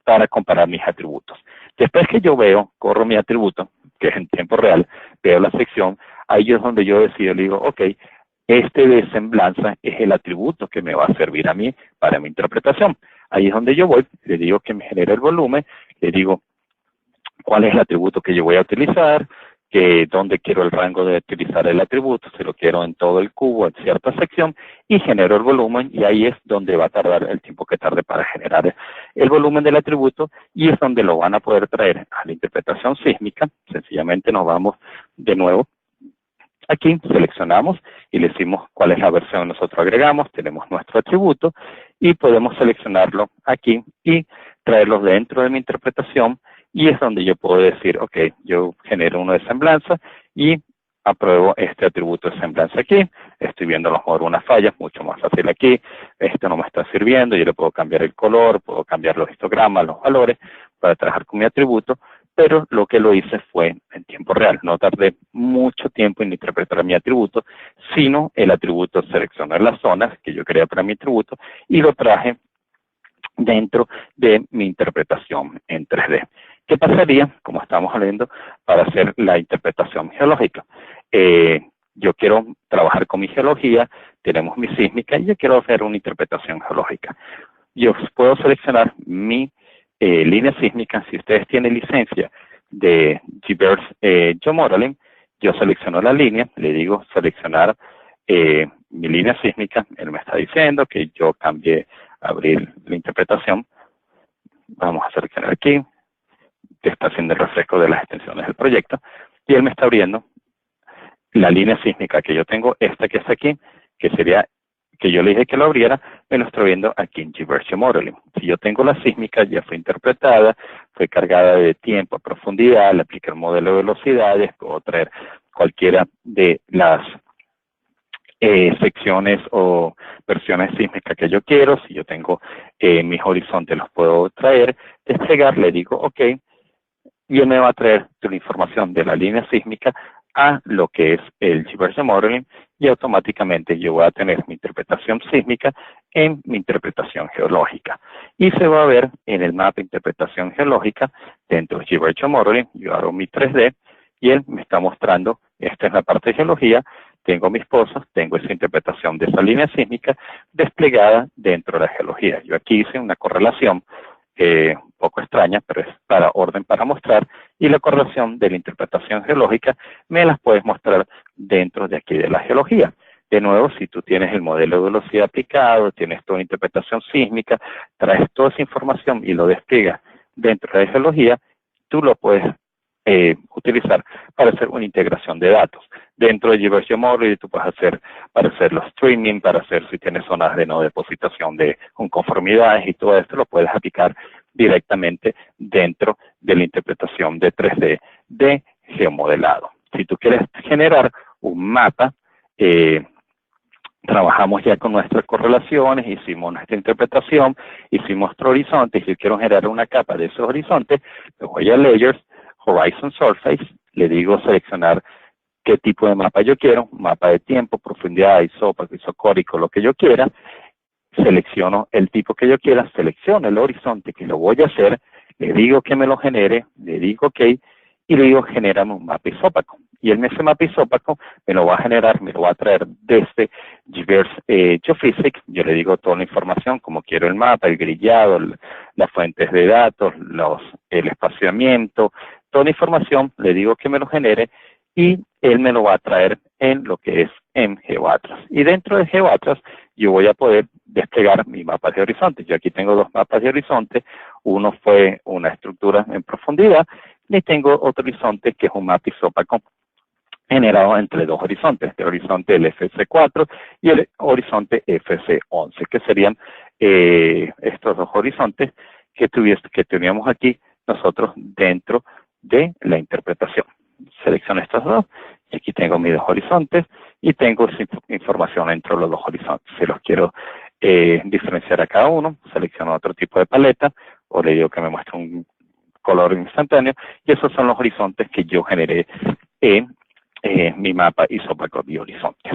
para comparar mis atributos. Después que yo corro mi atributo, que es en tiempo real, veo la sección, ahí es donde yo decido, le digo, ok, este de semblanza es el atributo que me va a servir a mí para mi interpretación. Ahí es donde yo voy, le digo que me genere el volumen, le digo cuál es el atributo que yo voy a utilizar, dónde quiero el rango de utilizar el atributo, si lo quiero en todo el cubo, en cierta sección, y genero el volumen, y ahí es donde va a tardar el tiempo que tarde para generar el volumen del atributo, y es donde lo van a poder traer a la interpretación sísmica. Sencillamente nos vamos de nuevo. Aquí seleccionamos y le decimos cuál es la versión que nosotros agregamos, tenemos nuestro atributo y podemos seleccionarlo aquí y traerlo dentro de mi interpretación, y es donde yo puedo decir, ok, yo genero uno de semblanza y apruebo este atributo de semblanza aquí. Estoy viendo a lo mejor unas fallas, mucho más fácil aquí, esto no me está sirviendo, yo le puedo cambiar el color, puedo cambiar los histogramas, los valores para trabajar con mi atributo, pero lo que lo hice fue en tiempo real. No tardé mucho tiempo en interpretar mi atributo, sino el atributo seleccionar las zonas que yo quería para mi atributo y lo traje dentro de mi interpretación en 3D. ¿Qué pasaría, como estamos hablando, para hacer la interpretación geológica? Yo quiero trabajar con mi geología, tenemos mi sísmica y yo quiero hacer una interpretación geológica. Yo puedo seleccionar mi línea sísmica. Si ustedes tienen licencia de GBears GeoModeling, yo selecciono la línea, le digo seleccionar mi línea sísmica. Él me está diciendo que yo cambie, abrir la interpretación. Vamos a seleccionar aquí, que está haciendo el refresco de las extensiones del proyecto, y él me está abriendo la línea sísmica que yo tengo, esta que está aquí, que sería, que yo le dije que lo abriera, me lo está viendo aquí en GBears GeoModeling. Si yo tengo la sísmica, ya fue interpretada, fue cargada de tiempo a profundidad, le apliqué el modelo de velocidades, puedo traer cualquiera de las secciones o versiones sísmicas que yo quiero. Si yo tengo mis horizontes, los puedo traer, desplegar, le digo, ok, y él me va a traer la información de la línea sísmica a lo que es el Geoversion Modeling, y automáticamente yo voy a tener mi interpretación sísmica en mi interpretación geológica. Y se va a ver en el mapa de interpretación geológica dentro del Geoversion Modeling. Yo hago mi 3D y él me está mostrando, esta es la parte de geología, tengo mis pozos, tengo esa interpretación de esa línea sísmica desplegada dentro de la geología. Yo aquí hice una correlación un poco extraña, pero es para orden para mostrar, y la correlación de la interpretación geológica me las puedes mostrar dentro de aquí de la geología. De nuevo, si tú tienes el modelo de velocidad aplicado, tienes toda interpretación sísmica, traes toda esa información y lo despliegas dentro de la geología, tú lo puedes utilizar para hacer una integración de datos. Dentro de Geoversion Modeling tú puedes hacer para hacer los streaming, para hacer si tienes zonas de no depositación de conformidades y todo esto lo puedes aplicar directamente dentro de la interpretación de 3D de geomodelado. Si tú quieres generar un mapa, trabajamos ya con nuestras correlaciones, hicimos nuestra interpretación, hicimos nuestro horizonte, y si quiero generar una capa de esos horizontes, le voy a Layers, Horizon Surface, le digo seleccionar qué tipo de mapa yo quiero, mapa de tiempo, profundidad, isópaco, isocórico, lo que yo quiera, selecciono el tipo que yo quiera, selecciono el horizonte que lo voy a hacer, le digo que me lo genere, le digo OK, y le digo genérame un mapa isópaco. Y en ese mapa isópaco me lo va a generar, me lo va a traer desde GeoVerse Geophysics. Yo le digo toda la información, como quiero el mapa, el grillado, las fuentes de datos, el espaciamiento, toda la información, le digo que me lo genere y él me lo va a traer en lo que es en GeoAtlas. Y dentro de GeoAtlas yo voy a poder desplegar mi mapa de horizonte. Yo aquí tengo dos mapas de horizonte. Uno fue una estructura en profundidad y tengo otro horizonte que es un mapa isópaco generado entre dos horizontes, el horizonte del FC4 y el horizonte FC11, que serían estos dos horizontes que teníamos aquí nosotros dentro de la interpretación. Selecciono estos dos y aquí tengo mis dos horizontes y tengo información entre los dos horizontes. Si los quiero diferenciar a cada uno, selecciono otro tipo de paleta o le digo que me muestre un color instantáneo y esos son los horizontes que yo generé en mi mapa isópaco de horizontes.